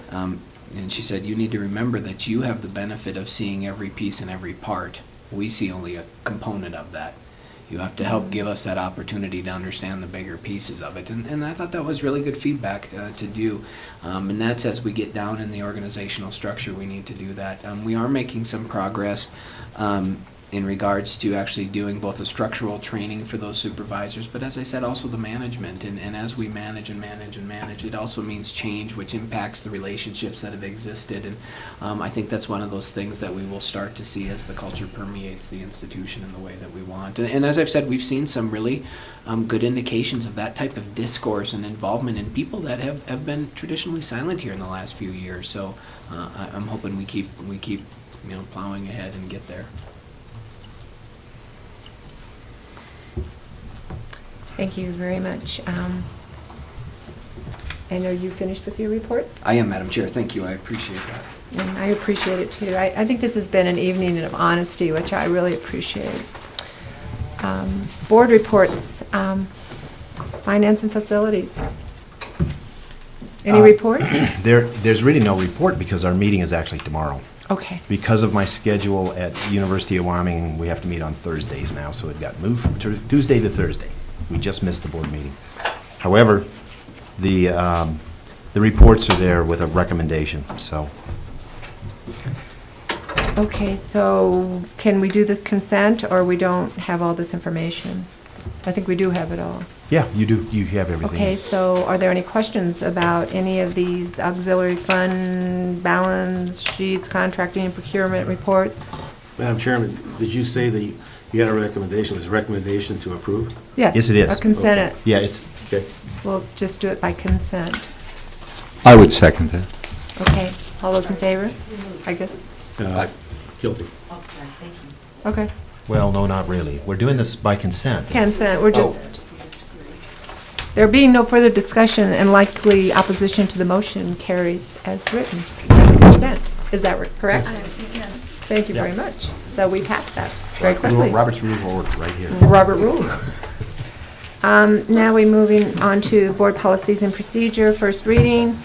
and she said, you need to remember that you have the benefit of seeing every piece and every part. We see only a component of that. You have to help give us that opportunity to understand the bigger pieces of it. And I thought that was really good feedback to do. And that's as we get down in the organizational structure, we need to do that. We are making some progress in regards to actually doing both the structural training for those supervisors, but as I said, also the management. And as we manage and manage and manage, it also means change, which impacts the relationships that have existed. And I think that's one of those things that we will start to see as the culture permeates the institution in the way that we want. And as I've said, we've seen some really good indications of that type of discourse and involvement in people that have been traditionally silent here in the last few years. So I'm hoping we keep plowing ahead and get there. Thank you very much. And are you finished with your report? I am, Madam Chair. Thank you. I appreciate that. And I appreciate it too. I think this has been an evening of honesty, which I really appreciate. Board reports, finance and facilities. Any report? There's really no report because our meeting is actually tomorrow. Okay. Because of my schedule at University of Wyoming, we have to meet on Thursdays now, so it got moved from Tuesday to Thursday. We just missed the board meeting. However, the reports are there with a recommendation, so. Okay, so can we do this consent, or we don't have all this information? I think we do have it all. Yeah, you do, you have everything. Okay, so are there any questions about any of these auxiliary fund balance sheets, contracting and procurement reports? Madam Chairman, did you say that you had a recommendation, was a recommendation to approve? Yes. Yes, it is. A consent, Yeah, it's, Okay. we'll just do it by consent. I would second that. Okay, all those in favor? I guess, Guilty. okay. well, no, not really. We're doing this by consent. Consent, we're just, there being no further discussion and likely opposition to the motion carries as written, as a consent. Is that correct? Yes. Thank you very much. So we passed that very quickly. Robert's Rule of Order, right here. Robert rules. Now we're moving on to board policies and procedure, first reading.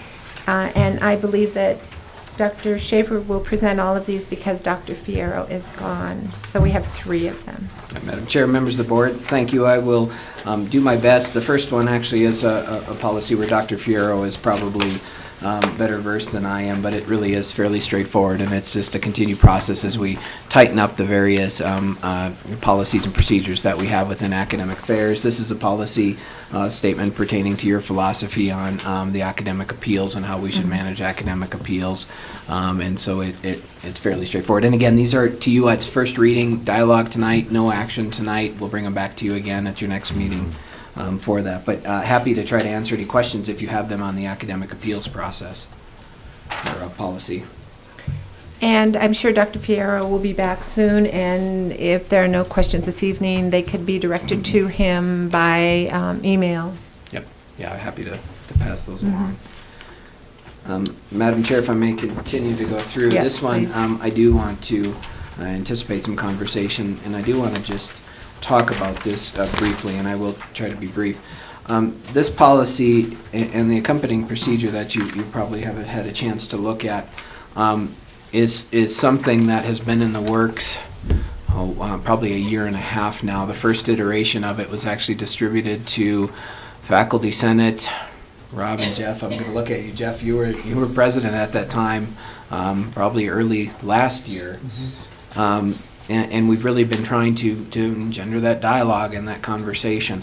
And I believe that Dr. Schaefer will present all of these because Dr. Fierro is gone. So we have 3 of them. Madam Chair, members of the board, thank you. I will do my best. The first one actually is a policy where Dr. Fierro is probably better versed than I am, but it really is fairly straightforward, and it's just a continued process as we tighten up the various policies and procedures that we have within academic affairs. This is a policy statement pertaining to your philosophy on the academic appeals and how we should manage academic appeals, and so it's fairly straightforward. And again, these are to you, it's first reading, dialogue tonight, no action tonight. We'll bring them back to you again at your next meeting for that. But happy to try to answer any questions if you have them on the academic appeals process or policy. And I'm sure Dr. Fierro will be back soon, and if there are no questions this evening, they could be directed to him by email. Yep. Yeah, I'm happy to pass those along. Madam Chair, if I may continue to go through Yes, this one, please. I do want to anticipate some conversation, and I do want to just talk about this briefly, and I will try to be brief. This policy and the accompanying procedure that you probably haven't had a chance to look at is something that has been in the works probably a year and a half now. The first iteration of it was actually distributed to faculty senate. Rob and Jeff, I'm going to look at you. Jeff, you were president at that time, probably early last year. And we've really been trying to engender that dialogue and that conversation.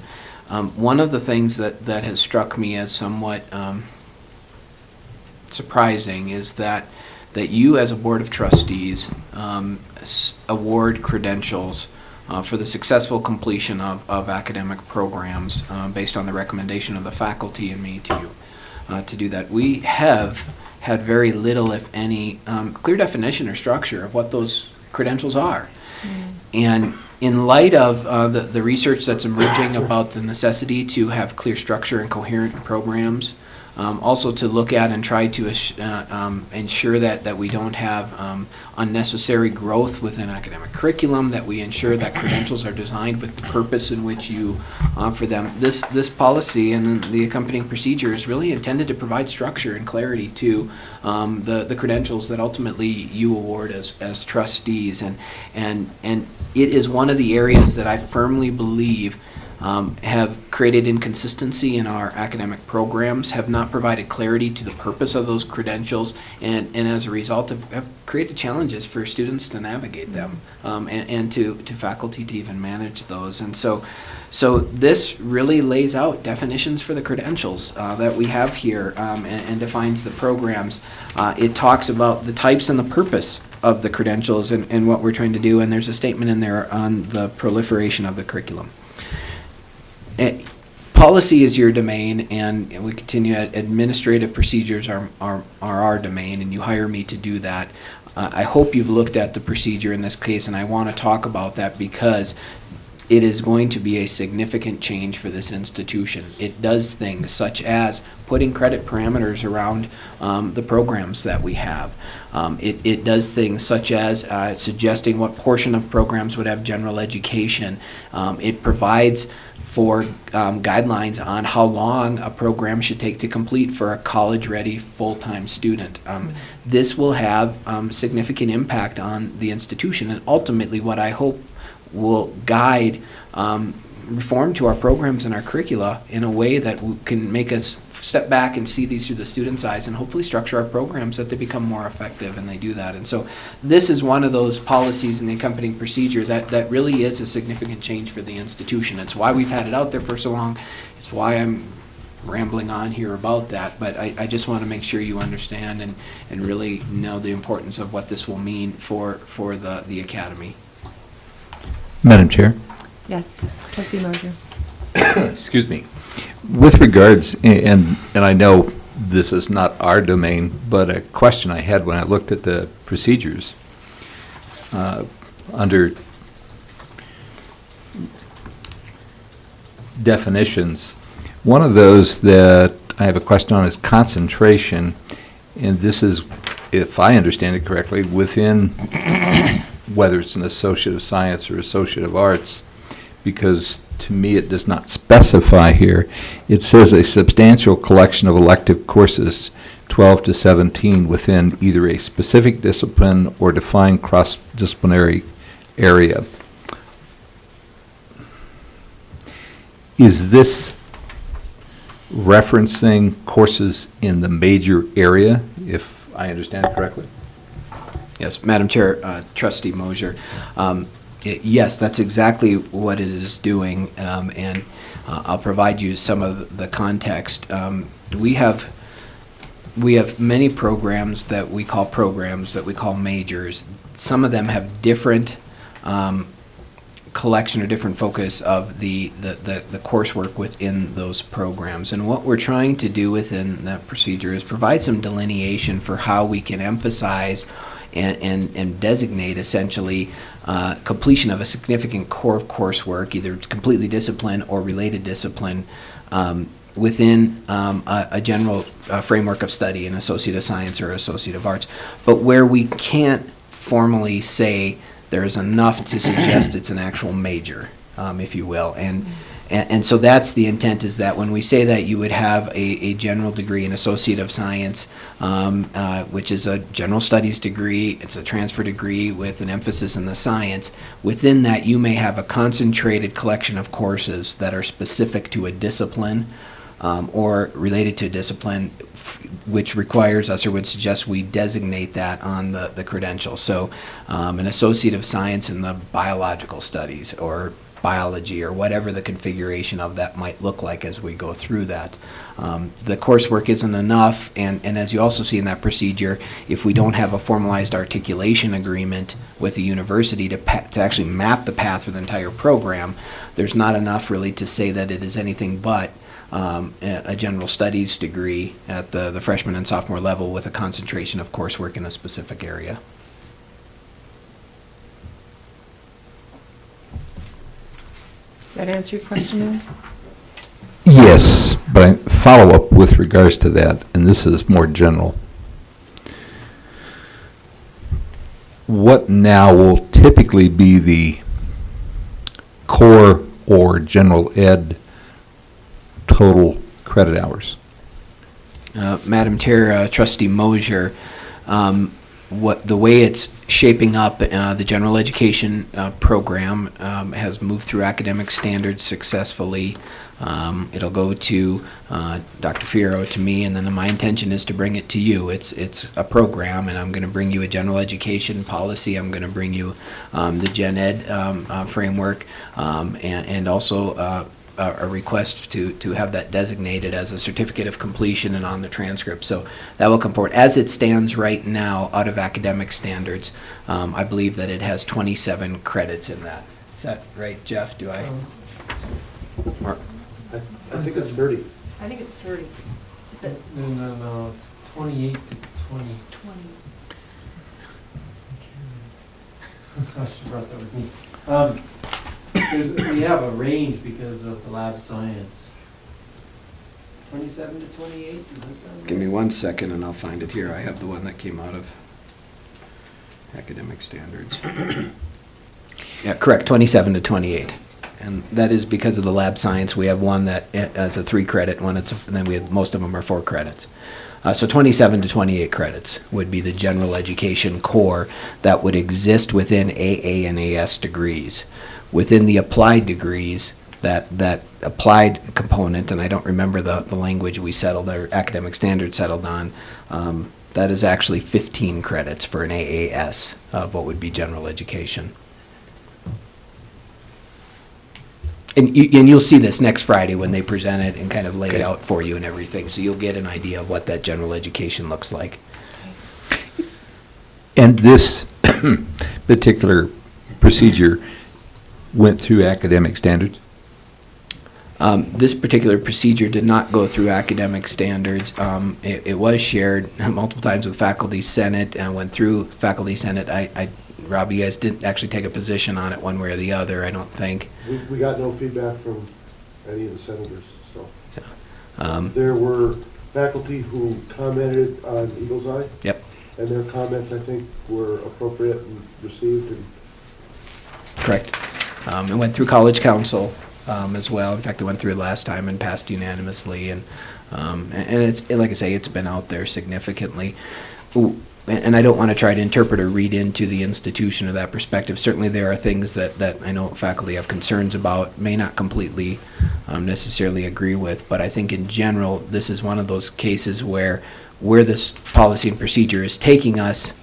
One of the things that has struck me as somewhat surprising is that you as a board of trustees award credentials for the successful completion of academic programs based on the recommendation of the faculty and me to do that. We have had very little, if any, clear definition or structure of what those credentials are. And in light of the research that's emerging about the necessity to have clear structure and coherent programs, also to look at and try to ensure that we don't have unnecessary growth within academic curriculum, that we ensure that credentials are designed with the purpose in which you offer them. This policy and the accompanying procedure is really intended to provide structure and clarity to the credentials that ultimately you award as trustees. And it is one of the areas that I firmly believe have created inconsistency in our academic programs, have not provided clarity to the purpose of those credentials, and as a result have created challenges for students to navigate them, and to faculty to even manage those. And so this really lays out definitions for the credentials that we have here, and defines the programs. It talks about the types and the purpose of the credentials and what we're trying to do, and there's a statement in there on the proliferation of the curriculum. Policy is your domain, and we continue. Administrative procedures are our domain, and you hire me to do that. I hope you've looked at the procedure in this case, and I want to talk about that because it is going to be a significant change for this institution. It does things such as putting credit parameters around the programs that we have. It does things such as suggesting what portion of programs would have general education. It provides for guidelines on how long a program should take to complete for a college-ready full-time student. This will have significant impact on the institution, and ultimately what I hope will guide reform to our programs and our curricula in a way that can make us step back and see these through the student's eyes and hopefully structure our programs so that they become more effective, and they do that. And so this is one of those policies in the accompanying procedure that really is a significant change for the institution. It's why we've had it out there for so long. It's why I'm rambling on here about that, but I just want to make sure you understand and really know the importance of what this will mean for the academy. Madam Chair? Yes, trustee Mosier. Excuse me. With regards, and I know this is not our domain, but a question I had when I looked at the procedures, under definitions, one of those that I have a question on is concentration, and this is, if I understand it correctly, within whether it's an Associate of Science or Associate of Arts, because to me it does not specify here. It says a substantial collection of elective courses, 12 to 17, within either a specific discipline or defined cross-disciplinary area. Is this referencing courses in the major area, if I understand it correctly? Yes, Madam Chair, Trustee Mosier. Yes, that's exactly what it is doing, and I'll provide you some of the context. We have many programs that we call majors. Some of them have different collection or different focus of the coursework within those programs. And what we're trying to do within that procedure is provide some delineation for how we can emphasize and designate essentially completion of a significant core of coursework, either completely discipline or related discipline, within a general framework of study, an Associate of Science or Associate of Arts. But where we can't formally say there is enough to suggest it's an actual major, if you will. And so that's the intent, is that when we say that you would have a general degree, an Associate of Science, which is a general studies degree, it's a transfer degree with an emphasis in the science. Within that, you may have a concentrated collection of courses that are specific to a discipline or related to a discipline, which requires us or would suggest we designate that on the credential. So an Associate of Science in the biological studies or biology or whatever the configuration of that might look like as we go through that. The coursework isn't enough, and as you also see in that procedure, if we don't have a formalized articulation agreement with the university to actually map the path for the entire program, there's not enough really to say that it is anything but a general studies degree at the freshman and sophomore level with a concentration of coursework in a specific area. Does that answer your question, Aaron? Yes, but I follow up with regards to that, and this is more general. What now will typically be the core or general ed total credit hours? Madam Chair, Trustee Mosier, the way it's shaping up, the general education program has moved through academic standards successfully. It'll go to Dr. Fierro, to me, and then my intention is to bring it to you. It's a program, and I'm going to bring you a general education policy. I'm going to bring you the Gen Ed framework, and also a request to have that designated as a certificate of completion and on the transcript. So that will come forward. As it stands right now, out of academic standards, I believe that it has 27 credits in that. Is that right, Jeff? Do I? Or- I think it's 30. I think it's 30. Is it No, it's 28 to 20. 20? Gosh, you brought that with me. we have a range because of the lab science. 27 to 28, does that sound Give me right? 1 second and I'll find it here. I have the one that came out of academic standards. Yeah, correct, 27 to 28. And that is because of the lab science. We have one that is a 3-credit one, and then we have, most of them are 4 credits. So 27 to 28 credits would be the general education core that would exist within AA and AS degrees. Within the applied degrees, that applied component, and I don't remember the language we settled, or academic standard settled on, that is actually 15 credits for an AAS of what would be general education. And you'll see this next Friday when they present it and kind of lay it out for you and everything, so you'll get an idea of what that general education looks like. And this particular procedure went through academic standards? This particular procedure did not go through academic standards. It was shared multiple times with Faculty Senate and went through Faculty Senate. Rob, you guys didn't actually take a position on it one way or the other, I don't think. We got no feedback from any of the senators, so. Um, There were faculty who commented on Eagle's Eye, Yep, and their comments, I think, were appropriate and received, and correct. It went through College Council as well. In fact, it went through last time and passed unanimously. And it's, like I say, it's been out there significantly. Ooh, and I don't want to try to interpret or read into the institution of that perspective. Certainly there are things that I know faculty have concerns about, may not completely necessarily agree with, but I think in general, this is one of those cases where this policy and procedure is taking us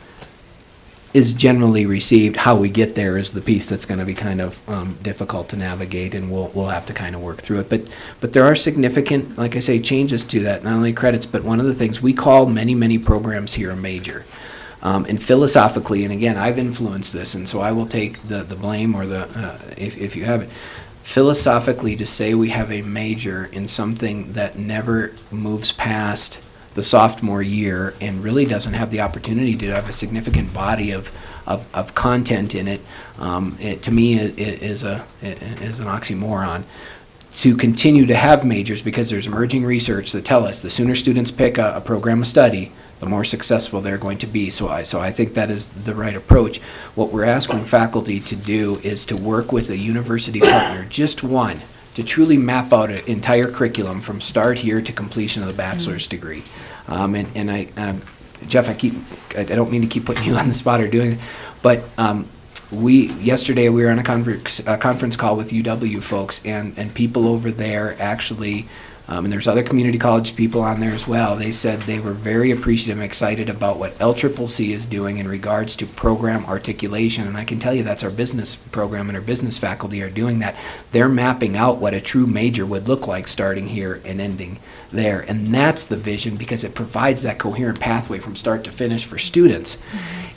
is generally received. How we get there is the piece that's going to be kind of difficult to navigate, and we'll have to kind of work through it. But there are significant, like I say, changes to that, not only credits, but one of the things we call many programs here a major. And philosophically, and again, I've influenced this, and so I will take the blame or if you have it. Philosophically, to say we have a major in something that never moves past the sophomore year and really doesn't have the opportunity to have a significant body of content in it, it to me is an oxymoron. To continue to have majors, because there's emerging research that tell us the sooner students pick a program of study, the more successful they're going to be. So I think that is the right approach. What we're asking faculty to do is to work with a university partner, just one, to truly map out an entire curriculum from start here to completion of the bachelor's degree. Jeff, I don't mean to keep putting you on the spot or doing it, but yesterday we were on a conference call with UW folks, and people over there actually, and there's other community college people on there as well, they said they were very appreciative and excited about what LCCC is doing in regards to program articulation. And I can tell you that's our business program, and our business faculty are doing that. They're mapping out what a true major would look like starting here and ending there. And that's the vision, because it provides that coherent pathway from start to finish for students.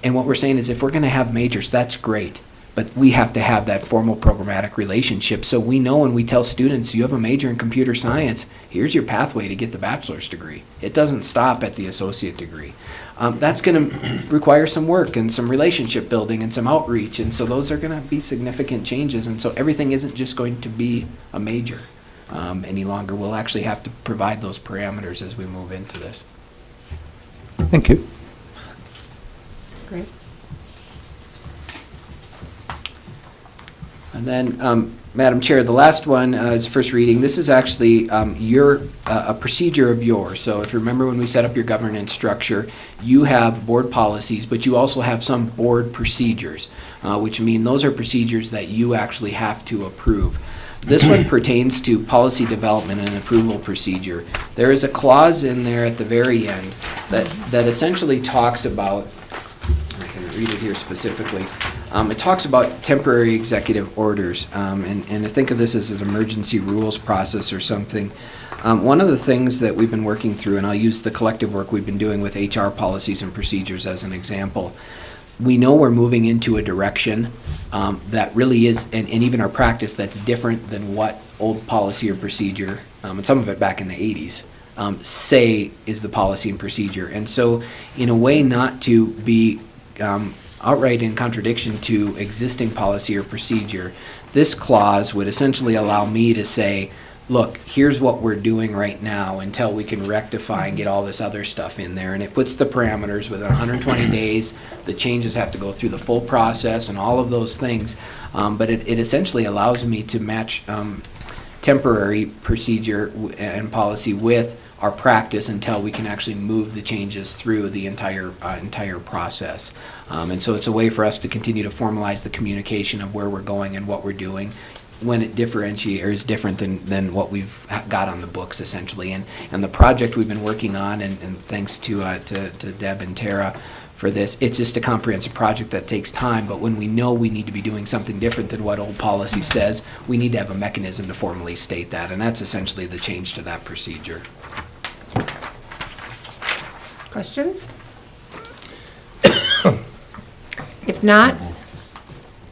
And what we're saying is, if we're going to have majors, that's great. But we have to have that formal programmatic relationship, so we know when we tell students, you have a major in computer science, here's your pathway to get the bachelor's degree. It doesn't stop at the associate degree. That's going to require some work and some relationship building and some outreach, and so those are going to be significant changes. And so everything isn't just going to be a major any longer. We'll actually have to provide those parameters as we move into this. Thank you. Great. And then, Madam Chair, the last one is first reading. This is actually a procedure of yours. So if you remember when we set up your governance structure, you have board policies, but you also have some board procedures, which mean those are procedures that you actually have to approve. This one pertains to policy development and approval procedure. There is a clause in there at the very end that essentially talks about, I can read it here specifically. It talks about temporary executive orders, and I think of this as an emergency rules process or something. One of the things that we've been working through, and I'll use the collective work we've been doing with HR policies and procedures as an example, we know we're moving into a direction that really is, and even our practice, that's different than what old policy or procedure, and some of it back in the 80s, say is the policy and procedure. And so, in a way, not to be outright in contradiction to existing policy or procedure, This clause would essentially allow me to say, look, here's what we're doing right now until we can rectify and get all this other stuff in there. And it puts the parameters within 120 days. The changes have to go through the full process and all of those things. But it essentially allows me to match temporary procedure and policy with our practice until we can actually move the changes through the entire process. And so it's a way for us to continue to formalize the communication of where we're going and what we're doing when it differentiates or is different than what we've got on the books essentially. And the project we've been working on, and thanks to Deb and Tara for this, it's just a comprehensive project that takes time, but when we know we need to be doing something different than what old policy says, we need to have a mechanism to formally state that, and that's essentially the change to that procedure. Questions? If not,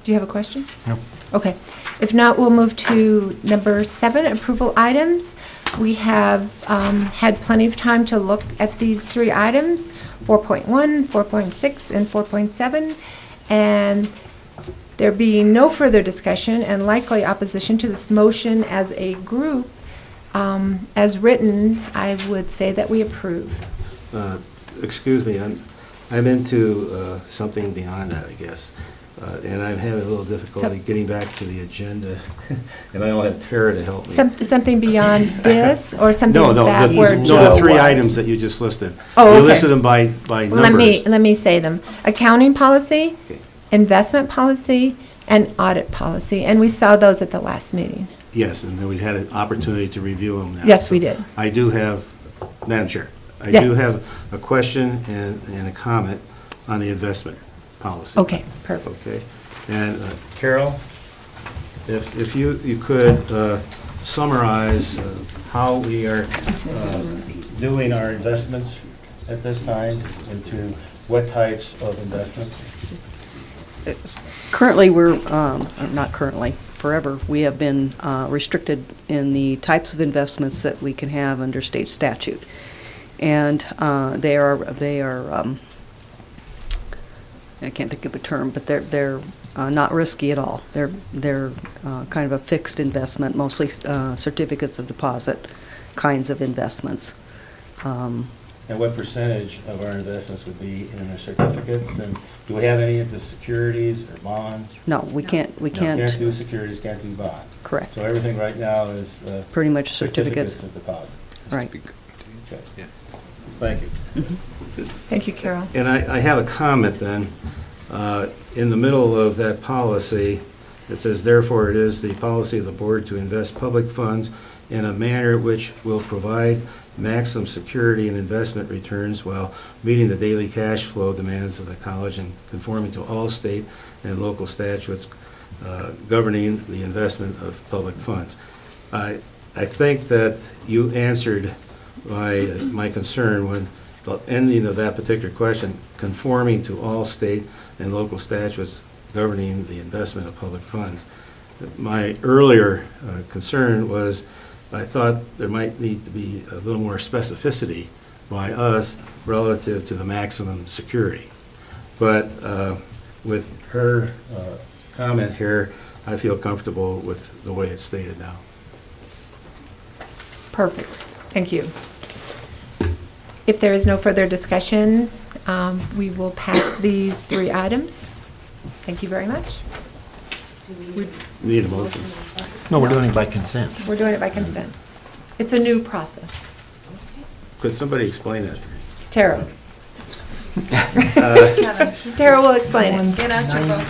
do you have a question? No. Okay. If not, we'll move to number 7, approval items. We have had plenty of time to look at these 3 items, 4.1, 4.6, and 4.7, and there being no further discussion and likely opposition to this motion as a group, as written, I would say that we approve. Excuse me, I'm into something beyond that, I guess. And I'm having a little difficulty getting back to the agenda, and I don't have Tara to help me. Something beyond this, or something No, that where no, Joe the 3 was? items that you just listed. Oh, You okay. listed them by numbers. Let me say them. Accounting policy, Okay. investment policy, and audit policy, and we saw those at the last meeting. Yes, and then we had an opportunity to review them now. Yes, we did. I do have, Madam Chair, I Yes. do have a question and a comment on the investment policy. Okay, perfect. Okay, and Carol, if you could summarize how we are doing our investments at this time, into what types of investments? Currently, not currently, forever, we have been restricted in the types of investments that we can have under state statute. And they are I can't think of a term, but they're not risky at all. They're kind of a fixed investment, mostly certificates of deposit kinds of investments. And what percentage of our investments would be in the certificates? And do we have any of the securities or bonds? No, we can't. No, can't do securities, can't do bonds. Correct. So everything right now is Pretty much certificates. of deposit. Right. Okay. Thank you. Thank you, Carol. And I have a comment then. In the middle of that policy, it says, therefore, it is the policy of the board to invest public funds in a manner which will provide maximum security and investment returns while meeting the daily cash flow demands of the college and conforming to all state and local statutes governing the investment of public funds. I think that you answered my concern when the ending of that particular question, conforming to all state and local statutes governing the investment of public funds. My earlier concern was I thought there might need to be a little more specificity by us relative to the maximum security. But with her comment here, I feel comfortable with the way it's stated now. Perfect. Thank you. If there is no further discussion, we will pass these 3 items. Thank you very much. Need a motion? No, we're doing it by consent. We're doing it by consent. It's a new process. Could somebody explain that? Tara. Tara will explain it. Get out your vote.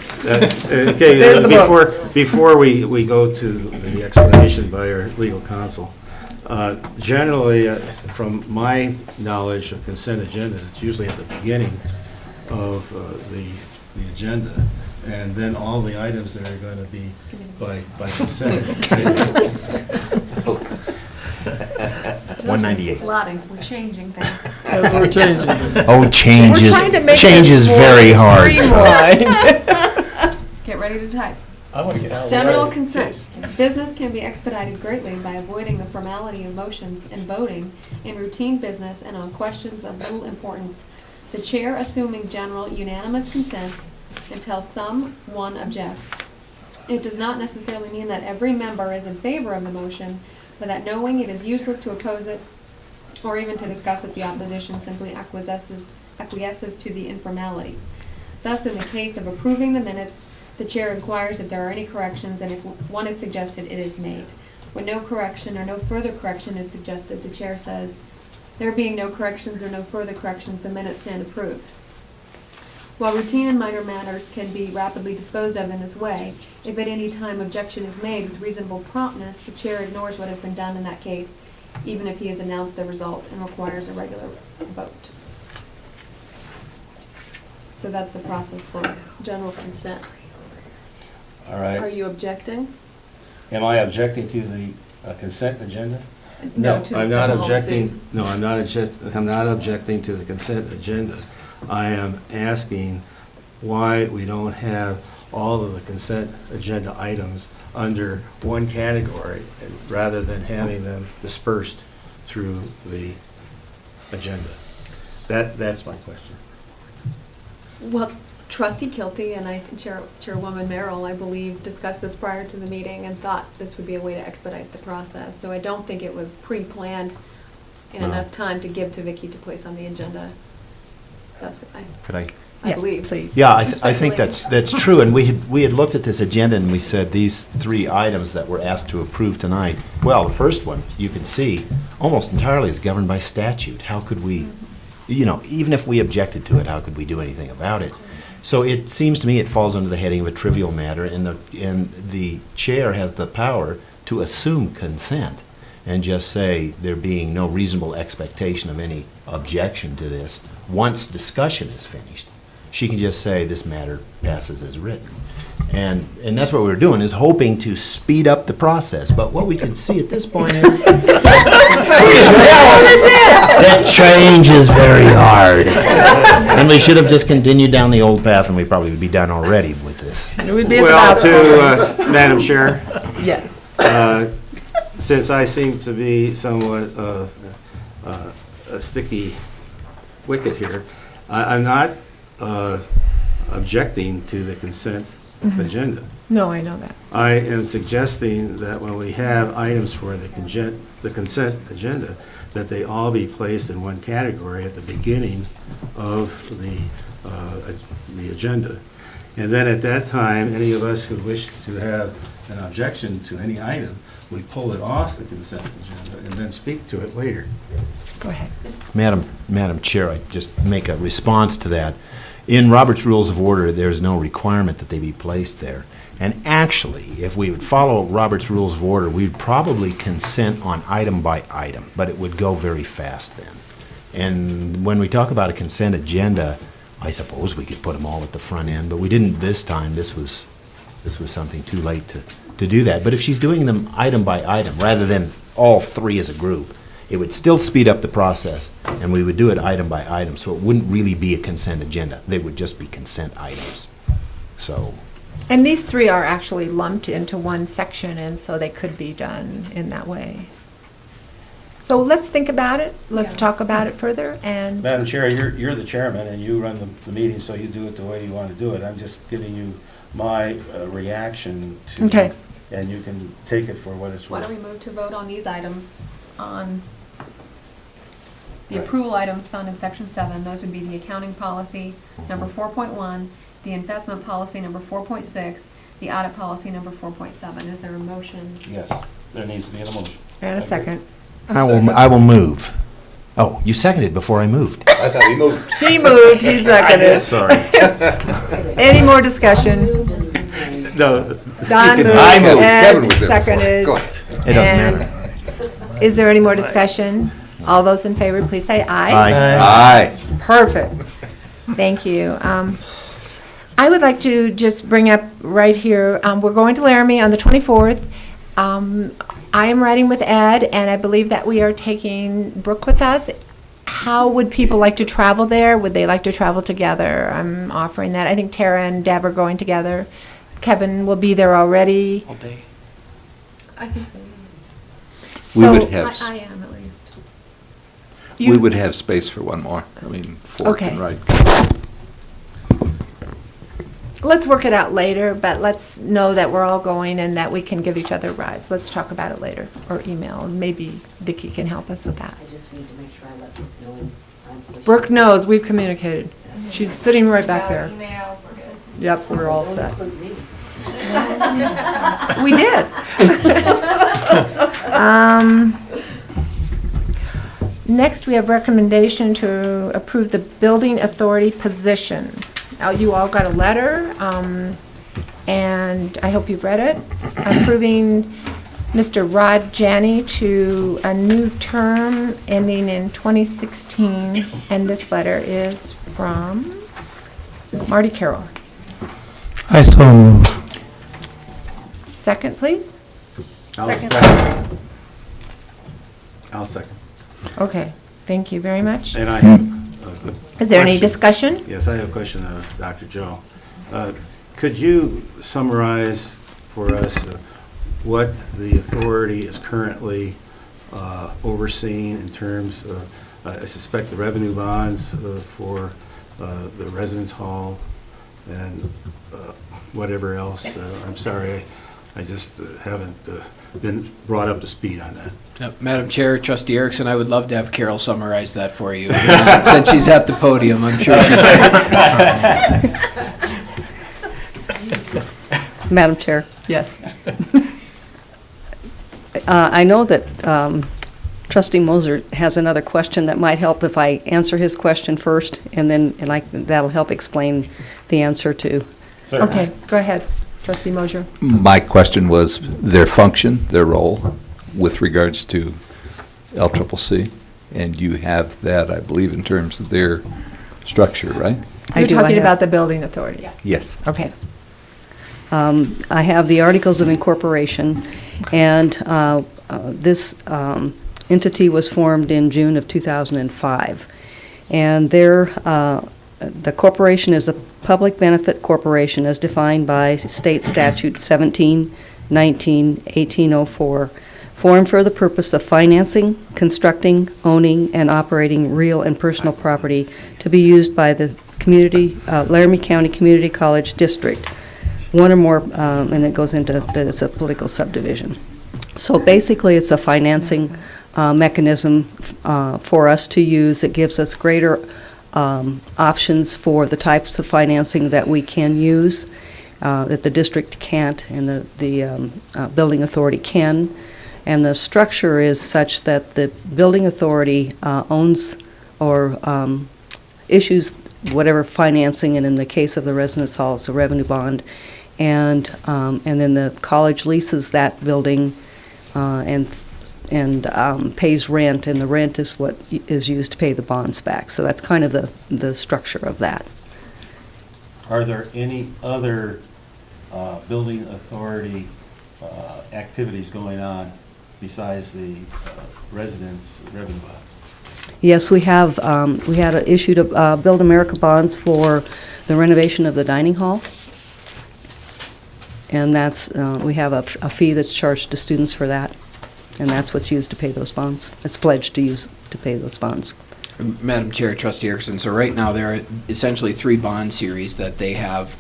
Okay, There's the book. before we go to the explanation by our legal counsel, generally, from my knowledge of consent agendas, it's usually at the beginning of the agenda, and then all the items that are going to be by consent. 198. Plotting, we're changing things. We're changing. Oh, change We're is, trying to make change this is more very hard. streamlined. Get ready to type. I want to get out of the General way. consent. Business can be expedited greatly by avoiding the formality of motions and voting in routine business and on questions of little importance. The chair assuming general unanimous consent until someone objects. It does not necessarily mean that every member is in favor of the motion, but that knowing it is useless to oppose it or even to discuss it, the opposition simply acquiesces to the informality. Thus, in the case of approving the minutes, the chair inquires if there are any corrections, and if one is suggested, it is made. When no correction or no further correction is suggested, the chair says, there being no corrections or no further corrections, the minutes stand approved. While routine and minor matters can be rapidly disposed of in this way, if at any time objection is made with reasonable promptness, the chair ignores what has been done in that case, even if he has announced the result and requires a regular vote. So that's the process for general consent. All Are right. you objecting? Am I objecting to the consent agenda? No, to I'm the not policy. objecting, no, I'm not objecting to the consent agenda. I am asking why we don't have all of the consent agenda items under one category rather than having them dispersed through the agenda. That's my question. Well, Trustee Kilty and Chairwoman Merrill, I believe, discussed this prior to the meeting and thought this would be a way to expedite the process. So I don't think it was pre-planned in No. enough time to give to Vicky to place on the agenda. That's what Could I? I Yes, believe. please. Yeah, I I'm think that's true, and we had looked at this agenda and we said these 3 items that we're asked to approve tonight, well, the first one, you can see, almost entirely is governed by statute. How could we, even if we objected to it, how could we do anything about it? So it seems to me it falls under the heading of a trivial matter, and the chair has the power to assume consent and just say there being no reasonable expectation of any objection to this. Once discussion is finished, she can just say this matter passes as written. And that's what we're doing, is hoping to speed up the process. But what we can see at this point is that change is very hard. And we should have just continued down the old path, and we probably would be done already with this. It would be at the Well, last to Madam Chair, Yeah. since I seem to be somewhat a sticky wicket here, I'm not objecting to the consent agenda. No, I know that. I am suggesting that when we have items for the consent agenda, that they all be placed in one category at the beginning of the agenda. And then at that time, any of us who wish to have an objection to any item, we pull it off the consent agenda and then speak to it later. Go ahead. Madam Chair, I just make a response to that. In Robert's Rules of Order, there's no requirement that they be placed there. And actually, if we would follow Robert's Rules of Order, we'd probably consent on item by item, but it would go very fast then. And when we talk about a consent agenda, I suppose we could put them all at the front end, but we didn't this time. This was something too late to do that. But if she's doing them item by item, rather than all 3 as a group, it would still speed up the process, and we would do it item by item, so it wouldn't really be a consent agenda. They would just be consent items. So, And these 3 are actually lumped into one section, and so they could be done in that way. So let's think about it. Let's talk about it further, and Madam Chair, you're the chairman and you run the meeting, so you do it the way you want to do it. I'm just giving you my reaction to. Okay. And you can take it for what it's Why worth. don't we move to vote on these items, on the Right. approval items found in section 7. Those would be the accounting policy, number 4.1, the investment policy, number 4.6, the audit policy, number 4.7. Is there a motion? Yes, there needs to be a motion. and a second. I will move. Oh, you seconded before I moved. I thought we moved. He moved, he seconded. Sorry. Any more discussion? No. Don moved, I moved. Kevin Ed was there before. seconded. Go ahead. It doesn't And matter. Is there any more discussion? All those in favor, please say aye. Aye. Aye. Perfect. Thank you. I would like to just bring up right here, we're going to Laramie on the 24th. I am riding with Ed, and I believe that we are taking Brooke with us. How would people like to travel there? Would they like to travel together? I'm offering that. I think Tara and Deb are going together. Kevin will be there already. I think so. We So would have, I am, at least. we you- would have space for one more. I mean, 4 Okay. can ride. let's work it out later, but let's know that we're all going and that we can give each other rides. Let's talk about it later, or email, and maybe Vicki can help us with that. I just need to make sure I let Brooke know in time. so she- Brooke knows, we've communicated. She's sitting right back there. Email, we're good. Yep, we're all Don't set. include me. We did. Next, we have recommendation to approve the building authority position. Now, you all got a letter, and I hope you've read it, approving Mr. Rod Janney to a new term ending in 2016, and this letter is from Marty Carroll. I so move. Second, please? I'll second. Okay, thank you very much. And I have a Is there any question. discussion? Yes, I have a question of Dr. Joe. Could you summarize for us what the authority is currently overseeing in terms of, I suspect, the revenue bonds for the residence hall and whatever else? I'm sorry, I just haven't been brought up to speed on that. Madam Chair, Trustee Erickson, I would love to have Carol summarize that for you. Since she's at the podium, I'm sure she Madam Chair, Yes. I know that Trustee Moser has another question that might help if I answer his question first, and then that'll help explain the answer to. Okay, go ahead, Trustee Mosier. My question was their function, their role with regards to LCCC, and you have that, I believe, in terms of their structure, right? You're talking have- about the building authority? Yes. Okay. I have the Articles of Incorporation, and this entity was formed in June of 2005. And the corporation is a public benefit corporation as defined by State Statute 1719, 1804, formed for the purpose of financing, constructing, owning, and operating real and personal property to be used by the community, Laramie County Community College District, one or more, and it goes into that it's a political subdivision. So basically, it's a financing mechanism for us to use. It gives us greater options for the types of financing that we can use, that the district can't and the building authority can. And the structure is such that the building authority owns or issues whatever financing, and in the case of the residence hall, it's a revenue bond. And then the college leases that building and pays rent, and the rent is what is used to pay the bonds back. So that's kind of the structure of that. Are there any other building authority activities going on besides the residence revenue bonds? Yes, we have. We had issued Build America bonds for the renovation of the dining hall. And that's, we have a fee that's charged to students for that, and that's what's used to pay those bonds. It's pledged to use to pay those bonds. Madam Chair, Trustee Erickson, so right now there are essentially 3 bond series that they have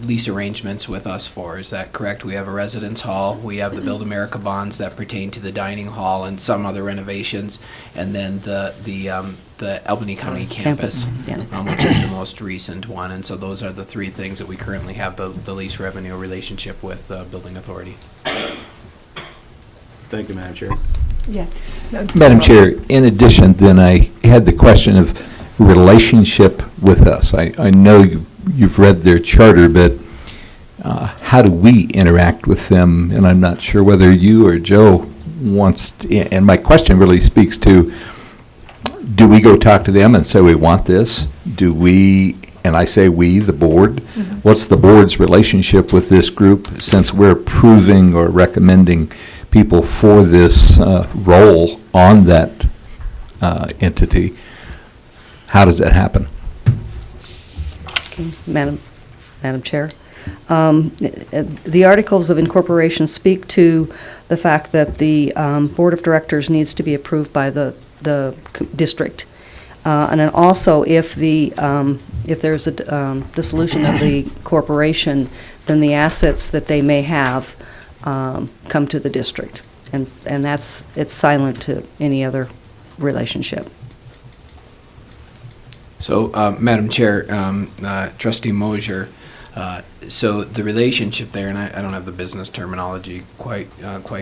lease arrangements with us for. Is that correct? We have a residence hall, we have the Build America bonds that pertain to the dining hall and some other renovations, and then the Albany County campus, Yeah. which is the most recent one. And so those are the 3 things that we currently have the lease revenue relationship with Building Authority. Thank you, Madam Chair. Yeah. Madam Chair, in addition, then I had the question of relationship with us. I know you've read their charter, but how do we interact with them? And I'm not sure whether you or Joe wants to, and my question really speaks to, do we go talk to them and say we want this? Do we, and I say we, the board, what's the board's relationship with this group since we're approving or recommending people for this role on that entity? How does that happen? Okay, Madam Chair. The Articles of Incorporation speak to the fact that the Board of Directors needs to be approved by the district. And then also, if there's a dissolution of the corporation, then the assets that they may have come to the district. And it's silent to any other relationship. So, Madam Chair, Trustee Mosier, so the relationship there, and I don't have the business terminology quite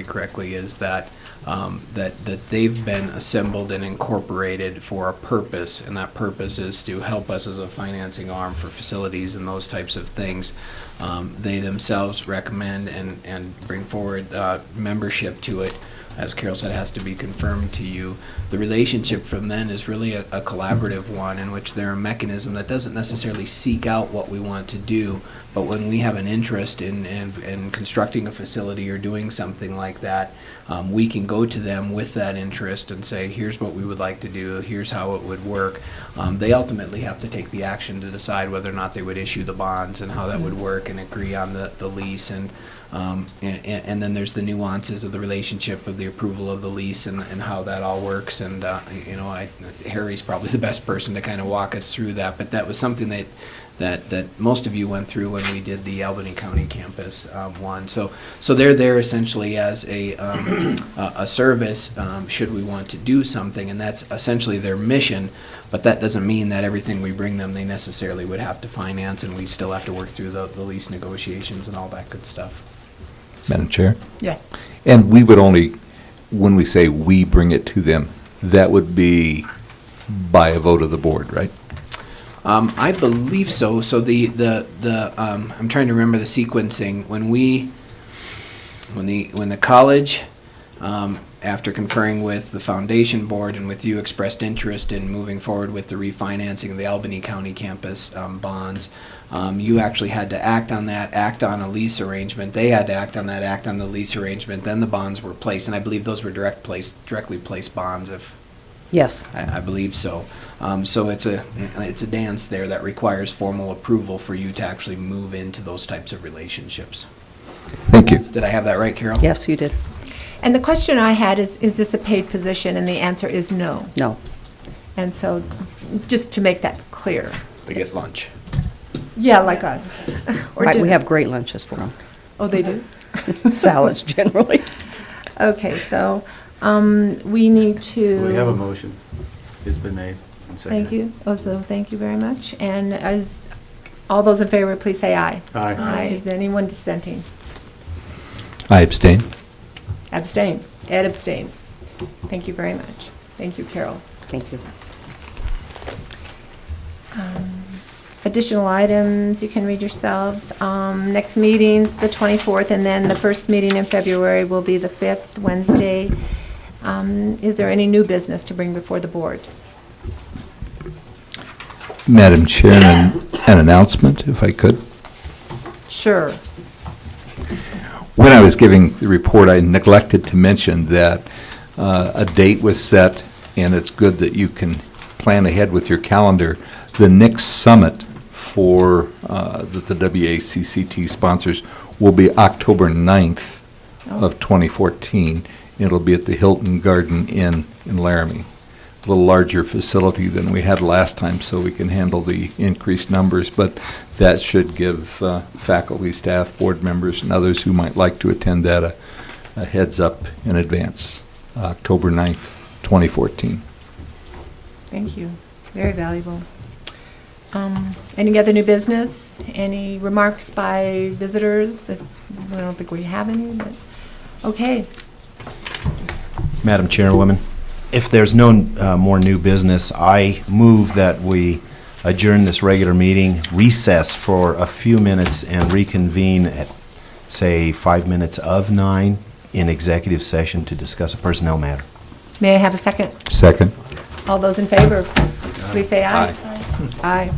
correctly, is that that they've been assembled and incorporated for a purpose, and that purpose is to help us as a financing arm for facilities and those types of things. They themselves recommend and bring forward membership to it. As Carol said, has to be confirmed to you. The relationship from then is really a collaborative one in which they're a mechanism that doesn't necessarily seek out what we want to do, but when we have an interest in constructing a facility or doing something like that, we can go to them with that interest and say, here's what we would like to do, here's how it would work. They ultimately have to take the action to decide whether or not they would issue the bonds and how that would work and agree on the lease. And then there's the nuances of the relationship of the approval of the lease and how that all works. And, Harry's probably the best person to kind of walk us through that. But that was something that most of you went through when we did the Albany County campus one. So they're there essentially as a service should we want to do something, and that's essentially their mission. But that doesn't mean that everything we bring them they necessarily would have to finance, and we still have to work through the lease negotiations and all that good stuff. Madam Chair? Yes. And we would only, when we say we bring it to them, that would be by a vote of the board, right? I believe so. So I'm trying to remember the sequencing. When the college, after conferring with the foundation board and with you, expressed interest in moving forward with the refinancing of the Albany County campus bonds, you actually had to act on that, act on a lease arrangement. They had to act on that, act on the lease arrangement. Then the bonds were placed, and I believe those were directly placed bonds. Yes. I believe so. So it's a dance there that requires formal approval for you to actually move into those types of relationships. Thank you. Did I have that right, Carol? Yes, you did. And the question I had is this a paid position? And the answer is no. No. And so, just to make that clear. They get lunch. Yeah, like us. Or Right, we dinner. have great lunches for them. Oh, they do? Salads generally. Okay, so we need to. We have a motion. It's been made and seconded. Thank you. Also, thank you very much. And as, all those in favor, please say aye. Aye. Aye. Is there anyone dissenting? I abstain. Abstain. Ed abstains. Thank you very much. Thank you, Carol. Thank you. Additional items, you can read yourselves. Next meeting's the 24th, and then the first meeting in February will be the 5th, Wednesday. Is there any new business to bring before the board? Madam Chair, an announcement, if I could. Sure. When I was giving the report, I neglected to mention that a date was set, and it's good that you can plan ahead with your calendar. The next summit for that the WACCT sponsors will be October 9th of 2014. It'll be at the Hilton Garden Inn in Laramie. A little larger facility than we had last time, so we can handle the increased numbers, but that should give faculty, staff, board members, and others who might like to attend that a heads up in advance. October 9th, 2014. Thank you. Very valuable. Any other new business? Any remarks by visitors? I don't think we have any, but, okay. Madam Chairwoman, if there's no more new business, I move that we adjourn this regular meeting, recess for a few minutes, and reconvene at, say, 5 minutes of 9 in executive session to discuss a personnel matter. May I have a second? Second. All those in favor, please say aye. Aye.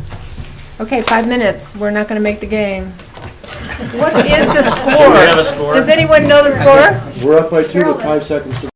Okay, 5 minutes. We're not going to make the game. What is the score? have a score? Does anyone know the score? We're up by 2 with 5 seconds to